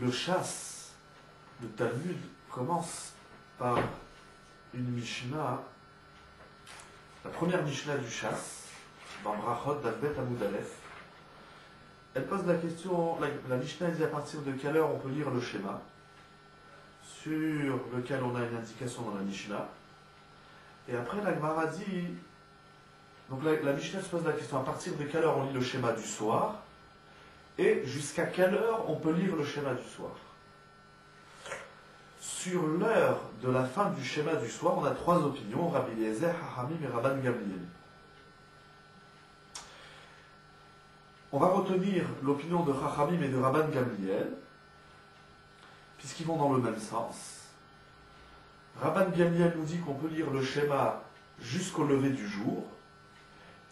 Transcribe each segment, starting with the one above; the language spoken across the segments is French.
Le chasse, le Talmud, commence par une Mishnah, la première Mishnah du chasse, dans Brachot d'Albet Amud Aleph. Elle pose la question, la Mishnah dit à partir de quelle heure on peut lire le schéma, sur lequel on a une indication dans la Mishnah. Et après la Gemara dit, donc la Mishnah se pose la question à partir de quelle heure on lit le schéma du soir, et jusqu'à quelle heure on peut lire le schéma du soir. Sur l'heure de la fin du schéma du soir, on a trois opinions, Rabbi Eliezer, Hachamim et Rabban Gamliel. On va retenir l'opinion de Chachamim et de Rabban Gamliel, puisqu'ils vont dans le même sens. Rabban Gamliel nous dit qu'on peut lire le schéma jusqu'au lever du jour,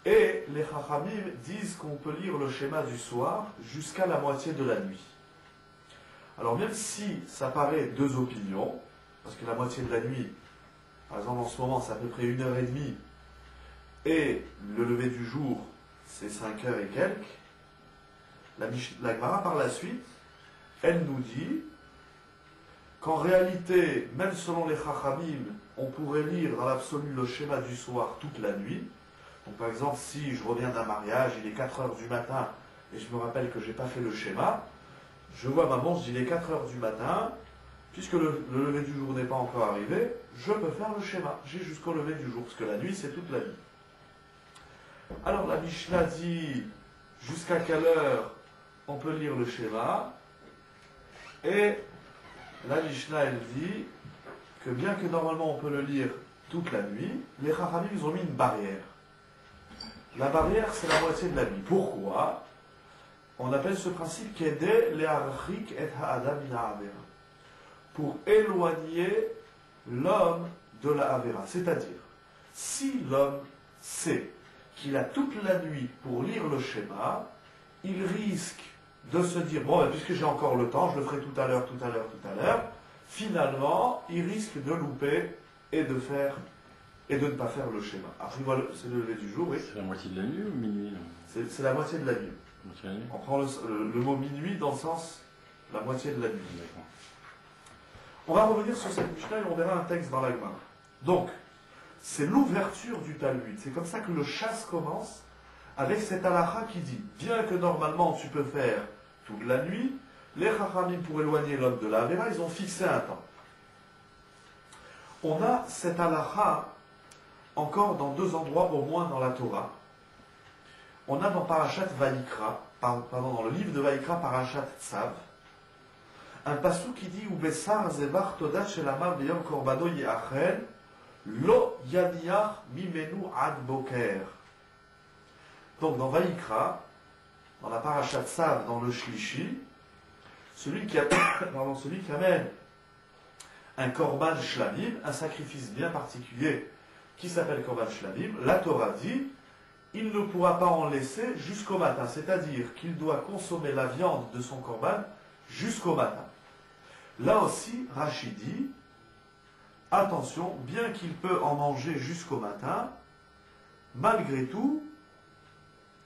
et les Chachamim disent qu'on peut lire le schéma du soir jusqu'à la moitié de la nuit. Alors même si ça paraît deux opinions, parce que la moitié de la nuit, par exemple en ce moment c'est à peu près 1h30, et le lever du jour c'est 5h et quelques, la Gemara par la suite, elle nous dit qu'en réalité, même selon les Chachamim, on pourrait lire dans l'absolu le schéma du soir toute la nuit. Donc par exemple, si je reviens d'un mariage, il est 4h du matin, et je me rappelle que je n'ai pas fait le schéma, je vois ma montre, il est 4h du matin, puisque le lever du jour n'est pas encore arrivé, je peux faire le schéma. J'ai jusqu'au lever du jour, parce que la nuit, c'est toute la nuit. Alors la Mishnah dit jusqu'à quelle heure on peut lire le schéma, et la Mishnah, elle dit que bien que normalement on peut le lire toute la nuit, les Chachamim, ils ont mis une barrière. La barrière, c'est la moitié de la nuit. Pourquoi? On appelle ce principe Kedeh le'archik et ha'adam min ha'avera, pour éloigner l'homme de la Avera. C'est-à-dire, si l'homme sait qu'il a toute la nuit pour lire le schéma, il risque de se dire, bon, puisque j'ai encore le temps, je le ferai tout à l'heure. Finalement, il risque de louper et de ne pas faire le schéma. Après, voilà, c'est le lever du jour, oui. C'est la moitié de la nuit ou minuit? C'est la moitié de la nuit. On prend le mot minuit dans le sens la moitié de la nuit. D'accord. On va revenir sur cette Mishnah et on verra un texte dans la Gemara. Donc, c'est l'ouverture du Talmud. C'est comme ça que le chasse commence, avec cette halakha qui dit, bien que normalement tu peux faire toute la nuit, les Chachamim, pour éloigner l'homme de la Avera, ils ont fixé un temps. On a cette halakha encore dans deux endroits au moins dans la Torah. On a dans Parashat Vayikra, dans le livre de Vayikra, Parashat Tzav, un passou qui dit Ubesar zevar todat shelamav beyom korbano yeachel lo yaniach mimenu ad boker. Donc dans Vayikra, dans la Parashat Tzav, dans le Shlishi, celui qui amène un korban shlamim, un sacrifice bien particulier qui s'appelle korban shlamim, la Torah dit il ne pourra pas en laisser jusqu'au matin, c'est-à-dire qu'il doit consommer la viande de son korban jusqu'au matin. Là aussi, Rashi dit attention, bien qu'il peut en manger jusqu'au matin, malgré tout,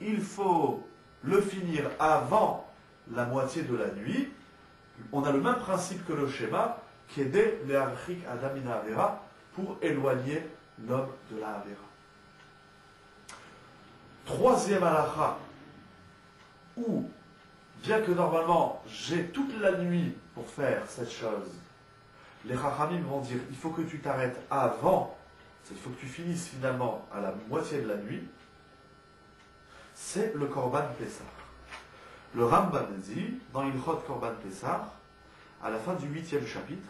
il faut le finir avant la moitié de la nuit. On a le même principe que le schéma, qui est dès le'archik adam min ha'avera, pour éloigner l'homme de la Avera. Troisième halakha, où, bien que normalement j'ai toute la nuit pour faire cette chose, les Chachamim vont dire il faut que tu t'arrêtes avant, il faut que tu finisses finalement à la moitié de la nuit, c'est le Korban Pessah. Le Rambam dit, dans Ilchot Korban Pessah, à la fin du 8e chapitre,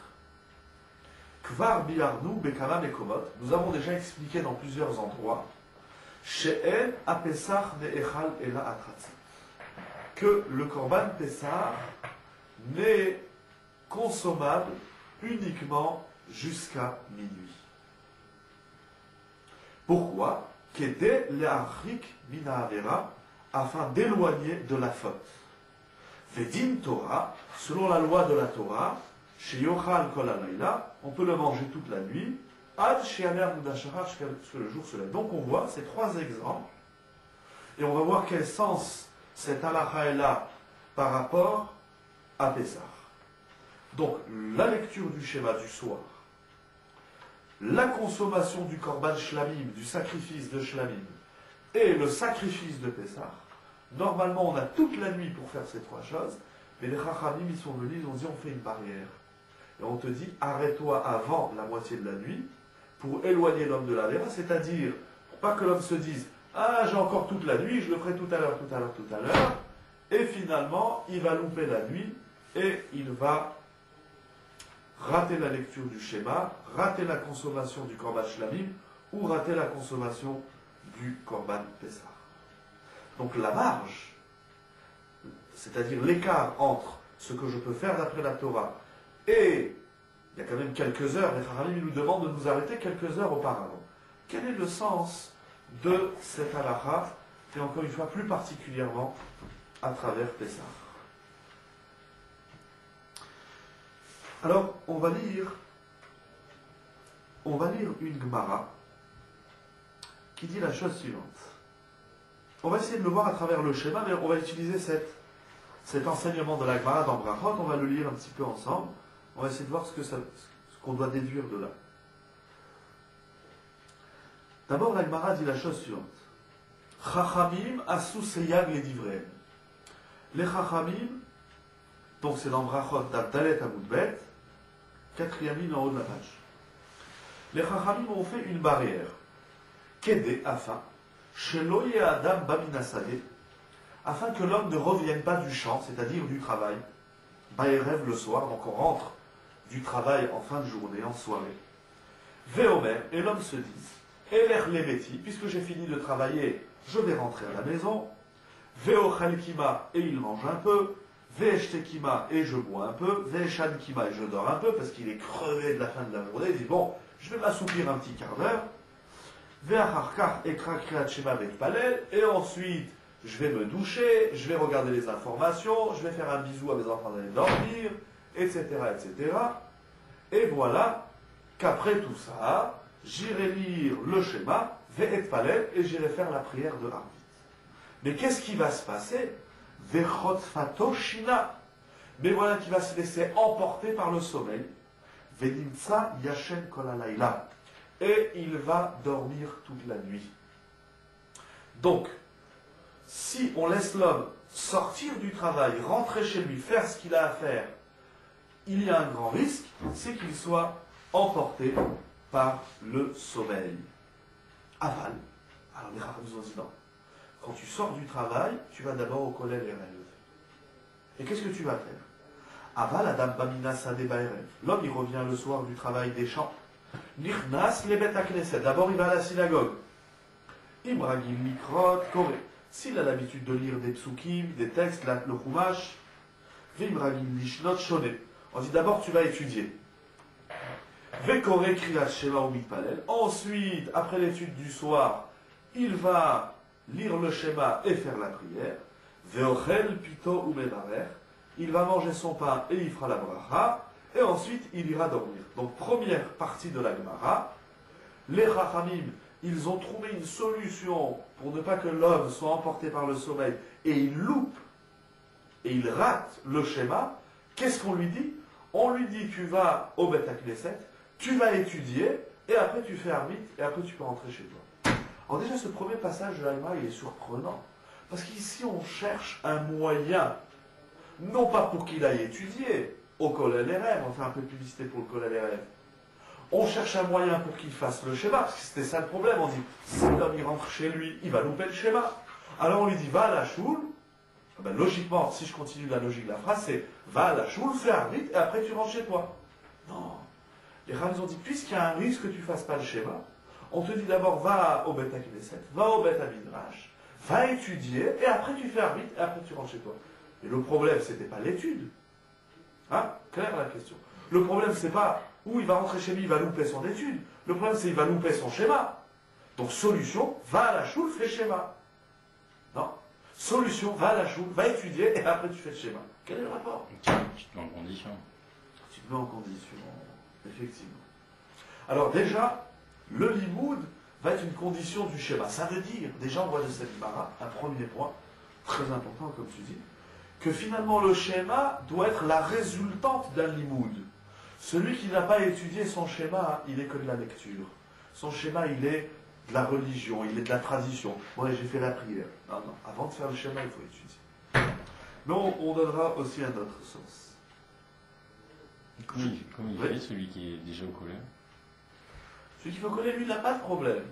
Kvar biarnu bekama mekomot, nous avons déjà expliqué dans plusieurs endroits, She'en apesach ne'echal ela atratza, que le Korban Pessah n'est consommable uniquement jusqu'à minuit. Pourquoi? Kedeh le'archik min ha'avera, afin d'éloigner de la faute. Vedin Torah, selon la loi de la Torah, chez Yochal Kol Halayla, on peut le manger toute la nuit, Ad She'aner Mudashara, jusqu'à ce que le jour se lève. Donc on voit ces trois exemples, et on va voir quel sens cette halakha est là par rapport à Pessah. Donc, la lecture du schéma du soir, la consommation du korban shlamim, du sacrifice de shlamim, et le sacrifice de Pessah, normalement on a toute la nuit pour faire ces trois choses, mais les Chachamim ils sont venus, ils ont dit on fait une barrière. Et on te dit arrête-toi avant la moitié de la nuit pour éloigner l'homme de la vera, c'est-à-dire pour pas que l'homme se dise ah j'ai encore toute la nuit, je le ferai tout à l'heure, tout à l'heure, tout à l'heure, et finalement il va louper la nuit et il va rater la lecture du schéma, rater la consommation du korban shlamim ou rater la consommation du korban Pessah. Donc la marge, c'est-à-dire l'écart entre ce que je peux faire d'après la Torah et il y a quand même quelques heures, les Chachamim nous demandent de nous arrêter quelques heures auparavant. Quel est le sens de cette halakha et encore une fois plus particulièrement à travers Pessah? Alors, on va lire une Gemara qui dit la chose suivante. On va essayer de le voir à travers le schéma, mais on va utiliser cet enseignement de la Gemara dans Brachot, on va le lire un petit peu ensemble. On va essayer de voir ce qu'on doit déduire de là. D'abord, la Gemara dit la chose suivante. Chachamim asu seyag les divrei. Les Chachamim, donc c'est dans Brachot d'Abdalet Amoudbet, 4e ligne en haut de la page. Les Chachamim ont fait une barrière. Kédé, afin, Shelo Adam Baminasade, afin que l'homme ne revienne pas du champ, c'est-à-dire du travail. Baerev le soir, donc on rentre du travail en fin de journée, en soirée. Véomer, et l'homme se dit, Eler Leveti, puisque j'ai fini de travailler, je vais rentrer à la maison. Veochel Kima, et il mange un peu. Ve'eshte Kima, et je bois un peu. Ve'eshan Kima, et je dors un peu, parce qu'il est crevé de la fin de la journée. Il dit, bon, je vais m'assoupir un petit quart d'heure. Ve'acharkar, ekra kriat shema ve'tpalel, et ensuite, je vais me doucher, je vais regarder les informations, je vais faire un bisou à mes enfants d'aller dormir, etc., etc. Et voilà qu'après tout ça, j'irai lire le schéma, ve'etpalel, et j'irai faire la prière de Harvit. Mais qu'est-ce qui va se passer? Ve'chot fatoshina. Mais voilà qu'il va se laisser emporter par le sommeil. Ve'nimtsa yashen kol halayla. Et il va dormir toute la nuit. Donc, si on laisse l'homme sortir du travail, rentrer chez lui, faire ce qu'il a à faire, il y a un grand risque, c'est qu'il soit emporté par le sommeil. Aval. Alors les rabbins nous ont dit non. Quand tu sors du travail, tu vas d'abord au collège et rêve. Et qu'est-ce que tu vas faire? Aval Adam Bamina Sade Baerev. L'homme il revient le soir du travail des champs. Nichnas lebet hakneset. D'abord il va à la synagogue. Ibrahim Mikrot Koré. S'il a l'habitude de lire des psukim, des textes, le chumash, Vimragim Lishnot Shoné. On dit d'abord tu vas étudier. Vekoré Kriyat Shema ou Mitpalel. Ensuite, après l'étude du soir, il va lire le schéma et faire la prière. Veochel Pito ou Mevarer. Il va manger son pain et il fera la bracha. Et ensuite, il ira dormir. Donc, première partie de la Gemara. Les Chachamim, ils ont trouvé une solution pour ne pas que l'homme soit emporté par le sommeil et il loupe et il rate le schéma. Qu'est-ce qu'on lui dit? On lui dit tu vas au Beth Knesset, tu vas étudier et après tu fais Harvit et après tu peux rentrer chez toi. Alors déjà ce premier passage de la Gemara il est surprenant parce qu'ici on cherche un moyen, non pas pour qu'il aille étudier au Kollel Erev, on fait un peu de publicité pour le Kollel Erev. On cherche un moyen pour qu'il fasse le schéma, parce que c'était ça le problème. On dit, si l'homme il rentre chez lui, il va louper le schéma. Alors on lui dit, va à la choule. Ben, logiquement, si je continue la logique de la phrase, c'est, va à la choule, fais Harvit, et après tu rentres chez toi. Non. Les rabbins ont dit, puisqu'il y a un risque que tu ne fasses pas le schéma, on te dit d'abord, va au Beth Knesset, va au Beth Midrash, va étudier, et après tu fais Harvit, et après tu rentres chez toi. Et le problème, c'était pas l'étude. Hein? Claire la question. Le problème, c'est pas où il va rentrer chez lui, il va louper son étude. Le problème, c'est qu'il va louper son schéma. Donc, solution, va à la choule, fais le schéma. Non. Solution, va à la choule, va étudier, et après tu fais le schéma. Quel est le rapport? Tu te mets en condition. Tu te mets en condition, effectivement. Alors déjà, le limoud va être une condition du schéma. Ça veut dire, déjà on voit de cette bara, un premier point, très important comme tu dis, que finalement le schéma doit être la résultante d'un limoud. Celui qui n'a pas étudié son schéma, il est que de la lecture. Son schéma, il est de la religion, il est de la tradition. Bon, j'ai fait la prière. Non, non, avant de faire le schéma, il faut étudier. Mais on donnera aussi un autre sens. Comment il fait celui qui est déjà au collège? Celui qui fait au collège, lui, il n'a pas de problème.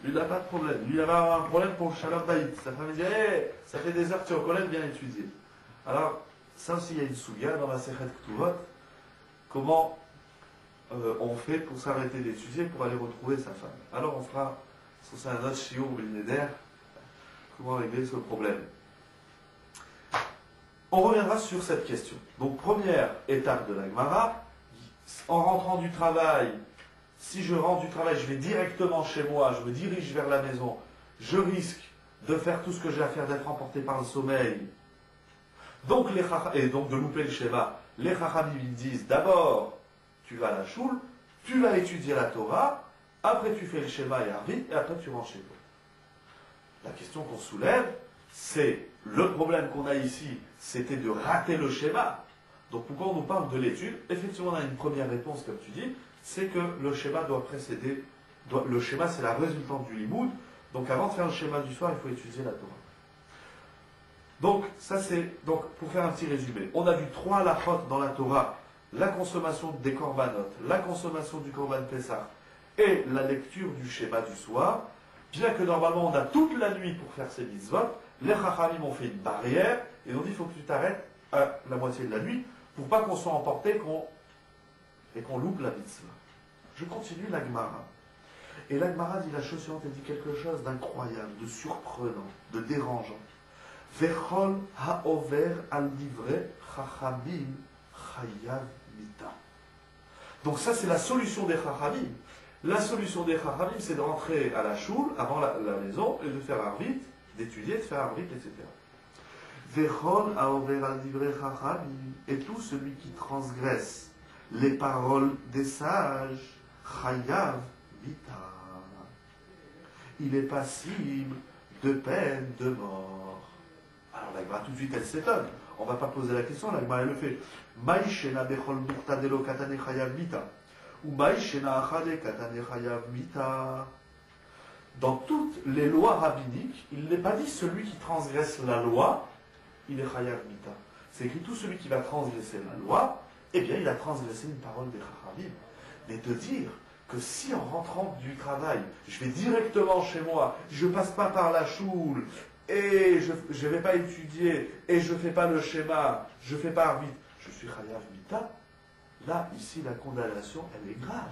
Lui, il n'a pas de problème. Lui, il avait un problème pour le Shalom Bayit. Sa femme dit, hey, ça fait des heures que tu es au collège, bien étudier. Alors, ça aussi, il y a une souga dans la Sechet Ktuvot. Comment on fait pour s'arrêter d'étudier, pour aller retrouver sa femme. Alors, on fera, c'est un autre shiur millénaire, comment régler ce problème. On reviendra sur cette question. Donc, première étape de la Gemara, en rentrant du travail, si je rentre du travail, je vais directement chez moi, je me dirige vers la maison, je risque de faire tout ce que j'ai à faire, d'être emporté par le sommeil. Donc, et donc de louper le schéma. Les Chachamim ils disent, d'abord, tu vas à la choule, tu vas étudier la Torah, après tu fais le schéma et Arvit, et après tu rentres chez toi. La question qu'on soulève, c'est, le problème qu'on a ici, c'était de rater le schéma. Donc pourquoi on nous parle de l'étude? Effectivement, on a une première réponse, comme tu dis, c'est que le schéma doit précéder, le schéma c'est la résultante du limoud, donc avant de faire le schéma du soir, il faut étudier la Torah. Donc, ça c'est, donc, pour faire un petit résumé, on a vu 3 halachot dans la Torah, la consommation des korbanot, la consommation du korban Pessah et la lecture du schéma du soir. Bien que normalement on a toute la nuit pour faire ces mitzvot, les chachamim ont fait une barrière et ont dit il faut que tu t'arrêtes à la moitié de la nuit pour pas qu'on soit emporté et qu'on loupe la mitzvah. Je continue la Gemara. Et la Gemara dit la chose suivante, elle dit quelque chose d'incroyable, de surprenant, de dérangeant. Vechol haover al divrei chachamim chayav mita. Donc ça c'est la solution des chachamim. La solution des chachamim c'est de rentrer à la choule, avant la maison, et de faire arvit, d'étudier, de faire arvit, etc. Vechol haover al divrei chachamim. Et tout celui qui transgresse les paroles des sages, chayav mita. Il est passible de peine de mort. Alors la Gemara tout de suite elle s'étonne. On ne va pas poser la question, la Gemara elle le fait. Maïshena bechol muktadelo katane chayav mita. Ou maïshena achade katane chayav mita. Dans toutes les lois rabbiniques, il n'est pas dit celui qui transgresse la loi, il est chayav mita. C'est écrit tout celui qui va transgresser la loi, eh bien il a transgressé une parole des chachamim. Mais de dire que si en rentrant du travail, je vais directement chez moi, je ne passe pas par la choule, et je ne vais pas étudier, et je ne fais pas le schéma, je ne fais pas arvit, je suis chayav mita, là, ici, la condamnation, elle est grave.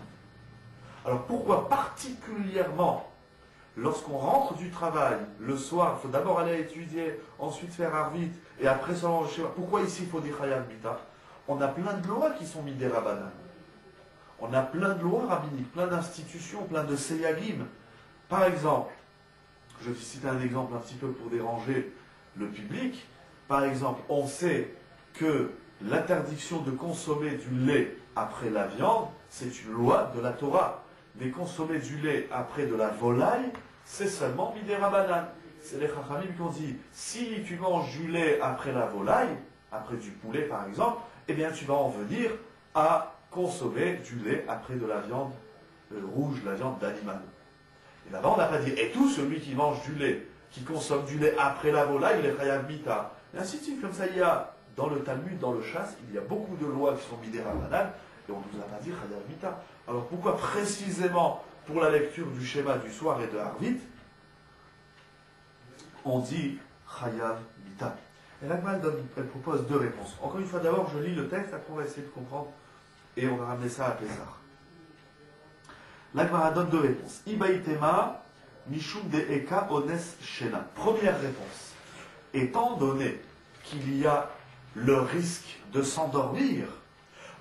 Alors pourquoi particulièrement, lorsqu'on rentre du travail, le soir, il faut d'abord aller étudier, ensuite faire arvit, et après seulement le schéma, pourquoi ici il faut dire chayav mita? On a plein de lois qui sont mises des rabbanan. On a plein de lois rabbiniques, plein d'institutions, plein de seyagim. Par exemple, je vais citer un exemple un petit peu pour déranger le public. Par exemple, on sait que l'interdiction de consommer du lait après la viande, c'est une loi de la Torah. Mais consommer du lait après de la volaille, c'est seulement midé rabanan. C'est les chachamim qui ont dit, si tu manges du lait après la volaille, après du poulet par exemple, eh bien tu vas en venir à consommer du lait après de la viande rouge, la viande d'animal. Et là-bas, on n'a pas dit, et tout celui qui mange du lait, qui consomme du lait après la volaille, il est chayav mita. Et ainsi de suite, comme ça, il y a, dans le Talmud, dans le chasse, il y a beaucoup de lois qui sont midé rabanan, et on ne nous a pas dit chayav mita. Alors pourquoi précisément, pour la lecture du schéma du soir et de Harvit, on dit chayav mita? Et la Gemara, elle propose 2 réponses. Encore une fois, d'abord, je lis le texte, après on va essayer de comprendre, et on va ramener ça à Pessah. La Gemara donne 2 réponses. Ibaïtema, Mishum de Eka Ones Shena. Première réponse. Étant donné qu'il y a le risque de s'endormir,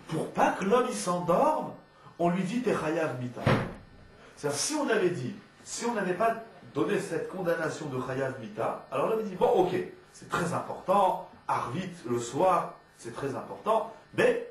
pour pas que l'homme il s'endorme, on lui dit T'es chayav mita. C'est-à-dire, si on avait dit, si on n'avait pas donné cette condamnation de chayav mita, alors l'homme dit Bon, ok, c'est très important, arvit le soir, c'est très important, mais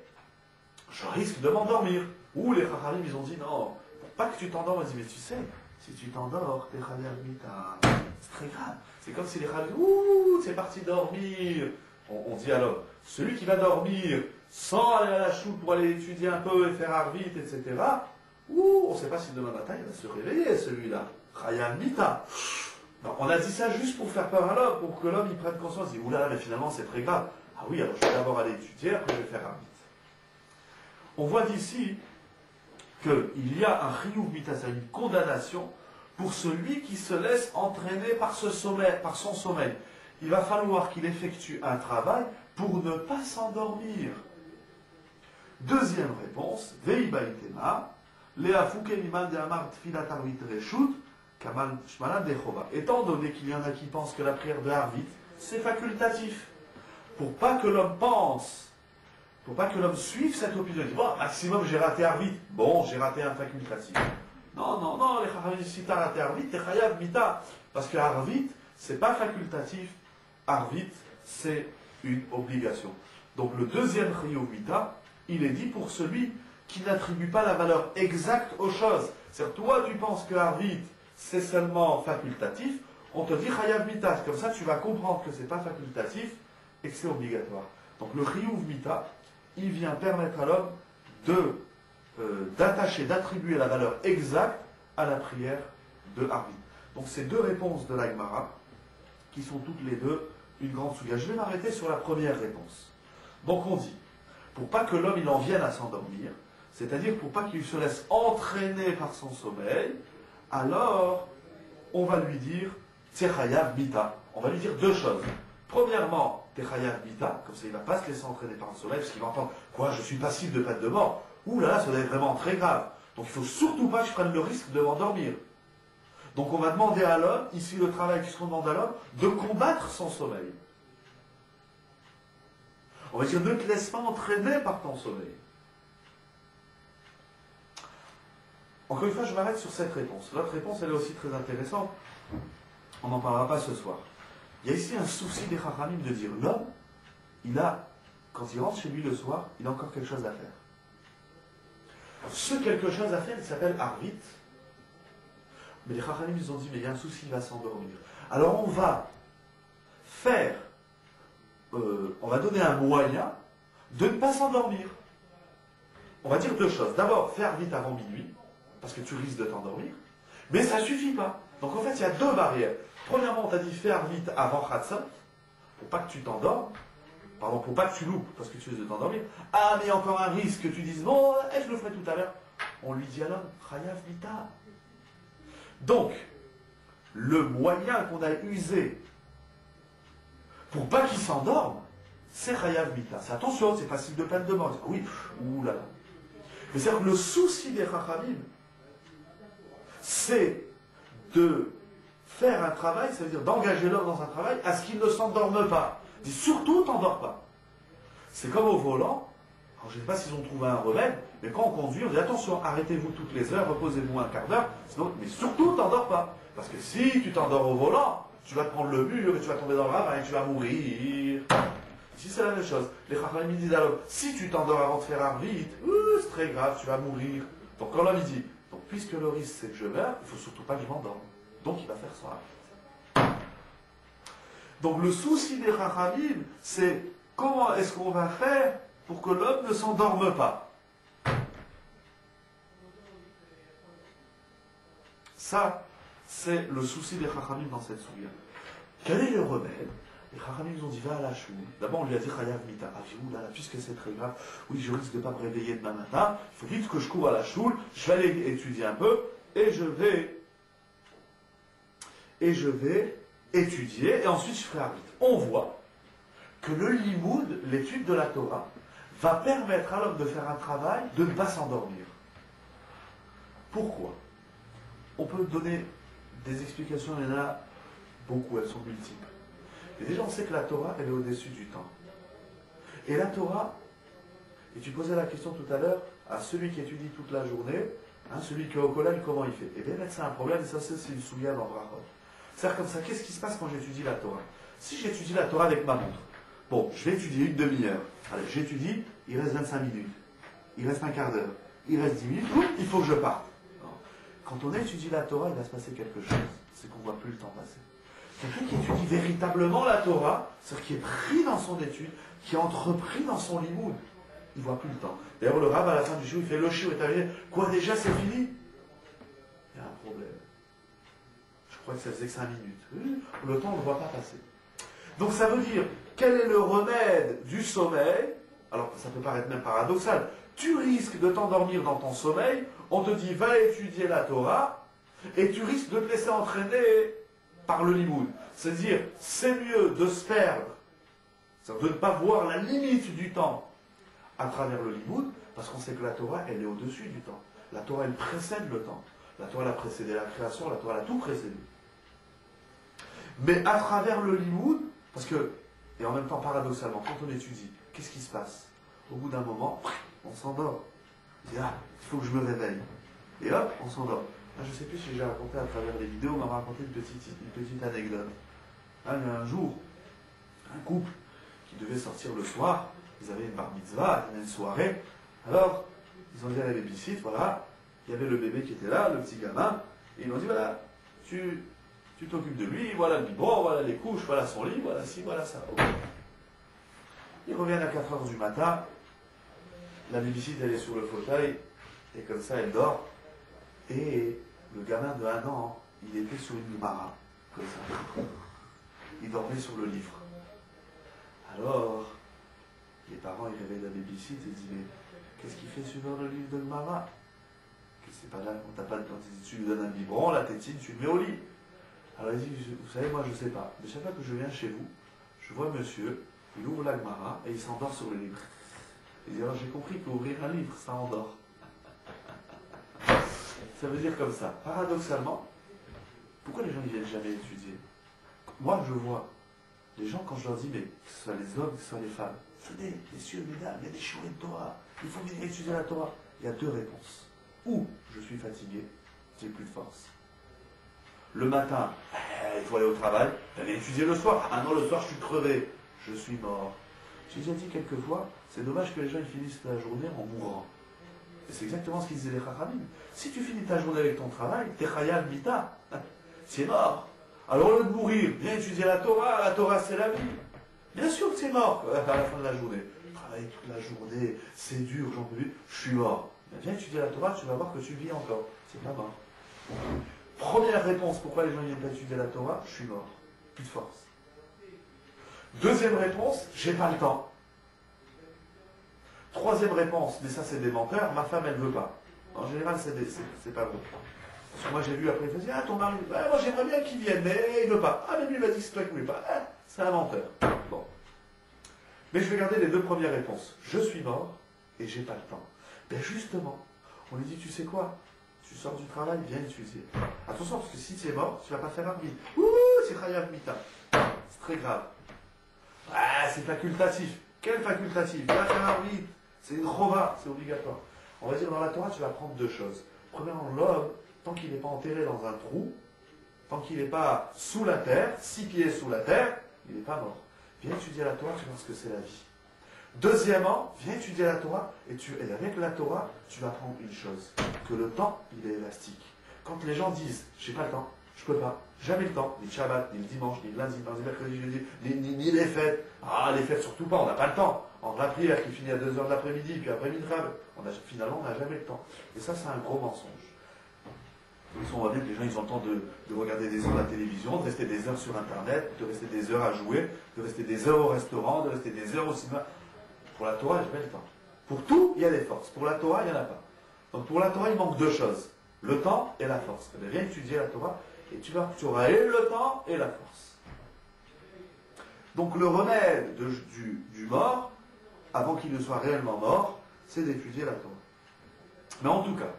je risque de m'endormir. Ou les chachamim, ils ont dit non, pour pas que tu t'endormes, ils disent mais tu sais, Si tu t'endors, t'es chayav mita. C'est très grave. C'est comme si les chayav, ouh, c'est parti dormir. On dit alors, celui qui va dormir sans aller à la choule pour aller étudier un peu et faire arvit, etc. Ouh, on ne sait pas si demain matin il va se réveiller celui-là. Chayav mita. On a dit ça juste pour faire peur à l'homme, pour que l'homme y prenne conscience. Il dit, oulala, mais finalement c'est très grave. Ah oui, alors je vais d'abord aller étudier, après je vais faire arvit. On voit d'ici qu'il y a un chiyuv mita, c'est une condamnation pour celui qui se laisse entraîner par son sommeil. Il va falloir qu'il effectue un travail pour ne pas s'endormir. Deuxième réponse, Veiba itema, Lea fuke liman de amar tfilat arvit reshut, kamal shmalan dechova. Étant donné qu'il y en a qui pensent que la prière de Arvit, c'est facultatif. Pour pas que l'homme pense, pour pas que l'homme suive cette opinion, il dit, bon, maximum j'ai raté Arvit, bon, j'ai raté un facultatif. Non, les chachamim, si t'as raté Arvit, t'es chayav mita. Parce que Arvit, c'est pas facultatif, Arvit, c'est une obligation. Donc le deuxième chiyuv mita, il est dit pour celui qui n'attribue pas la valeur exacte aux choses. C'est-à-dire, toi, tu penses que Arvit, c'est seulement facultatif, on te dit chayav mita. Comme ça, tu vas comprendre que c'est pas facultatif et que c'est obligatoire. Donc le chiyuv mita, il vient permettre à l'homme d'attacher, d'attribuer la valeur exacte à la prière de Arvit. Donc ces deux réponses de la Gemara, qui sont toutes les deux une grande souga. Je vais m'arrêter sur la première réponse. Donc on dit, pour pas que l'homme il en vienne à s'endormir, c'est-à-dire pour pas qu'il se laisse entraîner par son sommeil, alors on va lui dire Tchechayav Bita. On va lui dire deux choses. Premièrement, Tchechayav Bita, comme ça il ne va pas se laisser entraîner par le sommeil, parce qu'il va entendre quoi, je suis passible de peine de mort. Ouh là là, ça doit être vraiment très grave. Donc il ne faut surtout pas que je prenne le risque de m'endormir. Donc on va demander à l'homme, ici le travail qui se demande à l'homme, de combattre son sommeil. On va dire, ne te laisse pas entraîner par ton sommeil. Encore une fois, je m'arrête sur cette réponse. L'autre réponse, elle est aussi très intéressante. On n'en parlera pas ce soir. Il y a ici un souci des chachamim de dire, l'homme, quand il rentre chez lui le soir, il a encore quelque chose à faire. Ce quelque chose à faire, il s'appelle Arvit. Mais les chachamim, ils ont dit, mais il y a un souci, il va s'endormir. Alors on va on va donner un moyen de ne pas s'endormir. On va dire deux choses. D'abord, faire vite avant minuit, parce que tu risques de t'endormir. Mais ça ne suffit pas. Donc en fait, il y a deux barrières. Premièrement, on t'a dit faire vite avant Khatsat, pour pas que tu t'endormes. Pardon, pour pas que tu loupes, parce que tu risques de t'endormir. Ah, mais il y a encore un risque que tu dises, bon, je le ferai tout à l'heure. On lui dit à l'homme, Chayav Vita. Donc, le moyen qu'on a usé pour pas qu'il s'endorme, c'est Chayav Mita. C'est attention, c'est passible de peine de mort. Oui, oulala. Mais c'est-à-dire que le souci des Chachamim, c'est de faire un travail, ça veut dire d'engager l'homme dans un travail à ce qu'il ne s'endorme pas. Il dit surtout, t'endors pas. C'est comme au volant. Alors, je ne sais pas s'ils ont trouvé un remède, mais quand on conduit, on dit attention, arrêtez-vous toutes les heures, reposez-vous un quart d'heure, sinon, mais surtout, t'endors pas. Parce que si tu t'endors au volant, tu vas te prendre le mur et tu vas tomber dans le ravin et tu vas mourir. Ici, c'est la même chose. Les chachamim disent alors, si tu t'endors avant de faire Arvit, c'est très grave, tu vas mourir. Donc quand l'homme dit, donc puisque le risque c'est que je meurs, il ne faut surtout pas que je m'endorme. Donc il va faire son Arvit. Donc le souci des chachamim, c'est comment est-ce qu'on va faire pour que l'homme ne s'endorme pas. Ça, c'est le souci des chachamim dans cette souria. Quel est le remède? Les chachamim nous ont dit, va à la choule. D'abord, on lui a dit, Chayav Mita. Ah, là, puisque c'est très grave, oui, je risque de ne pas me réveiller demain matin, il faut vite que je cours à la choule, je vais aller étudier un peu, et je vais étudier, et ensuite je ferai Arvit. On voit que le limoud, l'étude de la Torah, va permettre à l'homme de faire un travail, de ne pas s'endormir. Pourquoi? On peut donner des explications, il y en a beaucoup, elles sont multiples. Et déjà, on sait que la Torah, elle est au-dessus du temps. Et la Torah, et tu posais la question tout à l'heure à celui qui étudie toute la journée, celui qui est au collège, comment il fait? Eh bien, c'est un problème, et ça, c'est une souillade en brachot. C'est-à-dire comme ça, qu'est-ce qui se passe quand j'étudie la Torah? Si j'étudie la Torah avec ma montre, bon, je vais étudier une demi-heure. Allez, j'étudie, il reste 25 minutes. Il reste un quart d'heure. Il reste 10 minutes, il faut que je parte. Quand on étudie la Torah, il va se passer quelque chose. C'est qu'on ne voit plus le temps passer. Quelqu'un qui étudie véritablement la Torah, c'est-à-dire qui est pris dans son étude, qui est entrepris dans son limoud, il ne voit plus le temps. D'ailleurs, le rabbin, à la fin du shiur, il fait le shiur est arrivé. Quoi, déjà, c'est fini? Il y a un problème. Je crois que ça faisait que 5 minutes. Le temps, on ne le voit pas passer. Donc, ça veut dire, quel est le remède du sommeil? Alors, ça peut paraître même paradoxal. Tu risques de t'endormir dans ton sommeil, on te dit, va étudier la Torah, et tu risques de te laisser entraîner par le limoud. C'est-à-dire, c'est mieux de se perdre, c'est-à-dire de ne pas voir la limite du temps à travers le limoud, parce qu'on sait que la Torah, elle est au-dessus du temps. La Torah, elle précède le temps. La Torah, elle a précédé la création, la Torah, elle a tout précédé. Mais à travers le limoud, parce que, et en même temps, paradoxalement, quand on étudie, qu'est-ce qui se passe? Au bout d'un moment, on s'endort. On dit, ah, il faut que je me réveille. Et hop, on s'endort. Ah, je ne sais plus si j'ai raconté à travers les vidéos, on m'a raconté une petite anecdote. Ah, il y a un jour, un couple qui devait sortir le soir, ils avaient une bar mitzvah, il y avait une soirée. Alors, ils ont dit à la babysitter, voilà, il y avait le bébé qui était là, le petit gamin, et ils ont dit, voilà, tu t'occupes de lui, voilà le biberon, voilà les couches, voilà son lit, voilà ci, voilà ça. Okay. Ils reviennent à 4 heures du matin, la babysitter, elle est sur le fauteuil, et comme ça, elle dort, et le gamin de 1 an, il était sur une Gemara, comme ça. Il dormait sur le livre. Alors, les parents, ils réveillent la babysitter et disent, mais qu'est-ce qu'il fait sur le livre de Gemara? C'est pas là, on t'a pas de temps, tu lui donnes un biberon, la tétine, tu le mets au lit. Alors il dit, vous savez, moi je sais pas, mais chaque fois que je viens chez vous, je vois monsieur, il ouvre la Gemara et il s'endort sur le livre. Il dit, alors j'ai compris qu'ouvrir un livre, ça endort. Ça veut dire comme ça. Paradoxalement, pourquoi les gens ne viennent jamais étudier? Moi je vois les gens, quand je leur dis, mais que ce soit les hommes, que ce soit les femmes, venez, messieurs, mesdames, il y a des shiurim de Torah, il faut venir étudier la Torah. Il y a 2 réponses. Ou je suis fatigué, j'ai plus de force. Le matin, il faut aller au travail, d'aller étudier le soir. Ah non, le soir, je suis crevé, je suis mort. J'ai déjà dit quelques fois, c'est dommage que les gens ils finissent la journée en mourant. Et c'est exactement ce qu'ils disaient les Chachamim. Si tu finis ta journée avec ton travail, t'es Chayal Mita, c'est mort. Alors au lieu de mourir, viens étudier la Torah c'est la vie. Bien sûr que c'est mort à la fin de la journée. Travailler toute la journée, c'est dur, j'en peux plus, je suis mort. Viens étudier la Torah, tu vas voir que tu vis encore. C'est pas mort. Première réponse, pourquoi les gens viennent pas étudier la Torah? Je suis mort. Plus de force. Deuxième réponse, j'ai pas le temps. Troisième réponse, mais ça c'est des menteurs, ma femme elle veut pas. En général c'est pas bon. Parce que moi j'ai vu après, il dit, ah ton mari, moi j'aimerais bien qu'il vienne, mais il veut pas. Ah mais lui il m'a dit que c'est toi qui voulais pas. Ah, c'est un menteur. Bon. Mais je vais garder les 2 premières réponses. Je suis mort et j'ai pas le temps. Ben justement, on lui dit, tu sais quoi? Tu sors du travail, viens étudier. Attention, parce que si tu es mort, tu vas pas faire arbitre. Ouh, c'est Chayav Mita. C'est très grave. Ah, c'est facultatif. Quel facultatif? Va faire arbitre. C'est une chova, c'est obligatoire. On va dire, dans la Torah, tu vas apprendre 2 choses. Premièrement, l'homme, tant qu'il n'est pas enterré dans un trou, tant qu'il n'est pas sous la terre, 6 pieds sous la terre, il n'est pas mort. Viens étudier la Torah, tu vois ce que c'est la vie. Deuxièmement, viens étudier la Torah, et avec la Torah, tu vas apprendre une chose, que le temps, il est élastique. Quand les gens disent, j'ai pas le temps, je peux pas, jamais le temps, ni le Shabbat, ni le dimanche, ni le lundi, mardi, mercredi, jeudi, ni les fêtes. Ah, les fêtes surtout pas, on n'a pas le temps. Entre la prière qui finit à 2h de l'après-midi, puis après Midrab, finalement, on n'a jamais le temps. Et ça, c'est un gros mensonge. On voit bien que les gens, ils ont le temps de regarder des heures à la télévision, de rester des heures sur Internet, de rester des heures à jouer, de rester des heures au restaurant, de rester des heures au cinéma. Pour la Torah, j'ai pas le temps. Pour tout, il y a des forces. Pour la Torah, il n'y en a pas. Donc pour la Torah, il manque 2 choses. Le temps et la force. Viens étudier la Torah et tu auras et le temps et la force. Donc le remède du mort, avant qu'il ne soit réellement mort, c'est d'étudier la Torah. Mais en tout cas,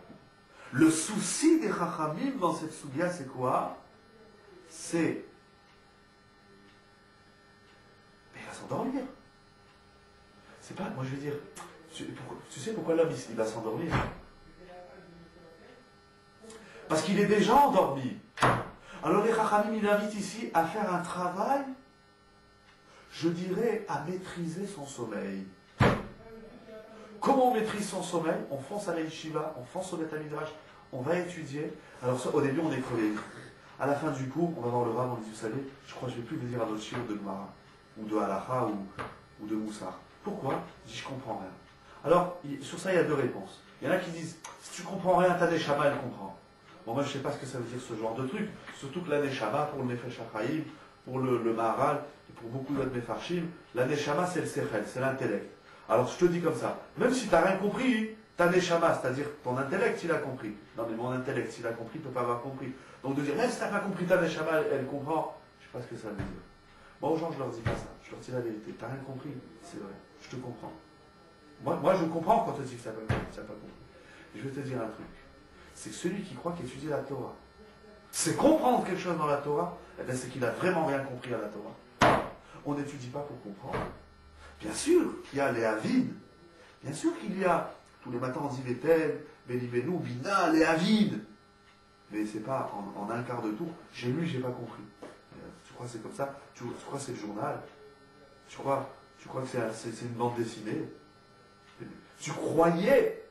le souci des Chachamim dans cette soubia, c'est quoi? C'est... Mais il va s'endormir. C'est pas, moi je veux dire, tu sais pourquoi l'homme il va s'endormir? Parce qu'il est déjà endormi. Alors les Chachamim, il invite ici à faire un travail, je dirais, à maîtriser son sommeil. Comment on maîtrise son sommeil? On fonce à la yeshiva, on fonce au Beth Midrash, on va étudier. Alors au début on est crevé. À la fin du cours, on va voir le Rav, on dit, vous savez, je crois que je ne vais plus venir à notre shiur de Gemara, ou de Halacha, ou de Moussar. Pourquoi? Je dis, je comprends rien. Alors, sur ça, il y a deux réponses. Il y en a qui disent, si tu comprends rien, ta Neshama, elle comprend. Bon, moi, je ne sais pas ce que ça veut dire, ce genre de truc. Surtout que la Neshama, pour le Nefesh HaChaim, pour le Maharal, et pour beaucoup d'autres Mefarshim, la Neshama, c'est le Sechel, c'est l'intellect. Alors, je te dis comme ça, même si tu n'as rien compris, ta Neshama, c'est-à-dire ton intellect, il a compris. Non, mais mon intellect, s'il a compris, il ne peut pas avoir compris. Donc, de dire, même si tu n'as pas compris ta Neshama, elle comprend, je ne sais pas ce que ça veut dire. Moi, aux gens, je leur dis pas ça. Je leur dis la vérité. Tu n'as rien compris, c'est vrai. Je te comprends. Moi, je comprends quand tu dis que tu n'as pas compris. Et je vais te dire un truc. C'est que celui qui croit qu'étudier la Torah, c'est comprendre quelque chose dans la Torah, eh bien, c'est qu'il n'a vraiment rien compris à la Torah. On n'étudie pas pour comprendre. Bien sûr, il y a les Avides. Bien sûr qu'il y a, tous les matins, on dit Bethel, Beni Benou, Bina, les Avides. Mais c'est pas en un quart de tour. J'ai lu, j'ai pas compris. Tu crois que c'est comme ça? Tu crois que c'est le journal? Tu crois que c'est une bande dessinée? Tu croyais?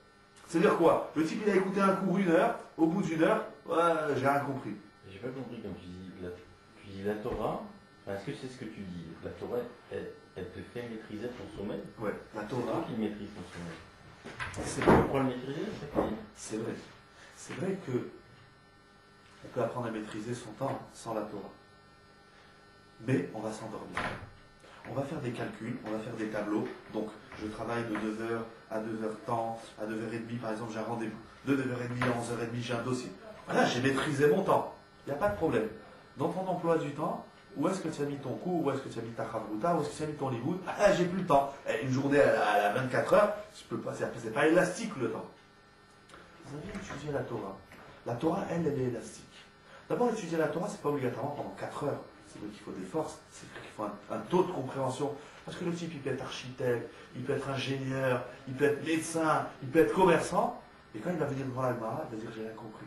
C'est-à-dire quoi? Le type, il a écouté un cours 1 heure, au bout d'1 heure, ouais, j'ai rien compris. J'ai pas compris quand tu dis la Torah, enfin, est-ce que c'est ce que tu dis? La Torah, elle te fait maîtriser ton sommeil? Ouais, la Torah. C'est toi qui maîtrise ton sommeil. C'est Tu vrai. pourras le maîtriser, c'est ça? C'est vrai. C'est vrai que on peut apprendre à maîtriser son temps sans la Torah. Mais on va s'endormir. On va faire des calculs, on va faire des tableaux. Donc, je travaille de 9h à 2h temps, à 9h30 par exemple, j'ai un rendez-vous. De 9h30 à 11h30, j'ai un dossier. Voilà, j'ai maîtrisé mon temps. Il n'y a pas de problème. Dans ton emploi du temps, où est-ce que tu as mis ton cours, où est-ce que tu as mis ta chavruta, où est-ce que tu as mis ton limoud? Ah, j'ai plus le temps. Une journée elle a 24 heures, je peux pas, c'est pas élastique le temps. Vous avez étudié la Torah. La Torah, elle est élastique. D'abord, étudier la Torah, c'est pas obligatoirement pendant 4 heures. C'est vrai qu'il faut des forces, c'est vrai qu'il faut un taux de compréhension. Parce que le type, il peut être architecte, il peut être ingénieur, il peut être médecin, il peut être commerçant. Et quand il va venir devant la Gemara, il va dire, j'ai rien compris.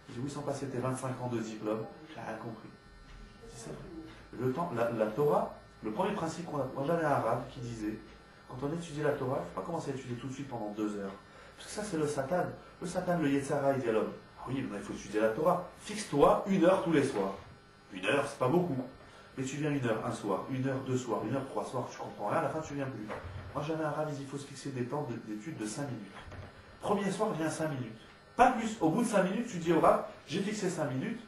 Il dit, oui, sans passer tes 25 ans de diplôme, j'ai rien compris. C'est vrai. Le temps, la Torah, le premier principe qu'on a, moi j'avais un arabe qui disait, quand on étudie la Torah, il ne faut pas commencer à étudier tout de suite pendant 2 heures. Parce que ça, c'est le Satan. Le Satan, le Yetzara, il dit à l'homme, ah oui, il faut étudier la Torah. Fixe-toi 1 heure tous les soirs. 1 heure, c'est pas beaucoup. Mais tu viens 1 heure un soir, 1 heure 2 soirs, 1 heure 3 soirs, tu comprends rien, à la fin tu viens plus. Moi j'avais un arabe, il faut se fixer des temps d'études de 5 minutes. Premier soir, viens 5 minutes. Pas plus. Au bout de 5 minutes, tu dis au arabe, j'ai fixé 5 minutes.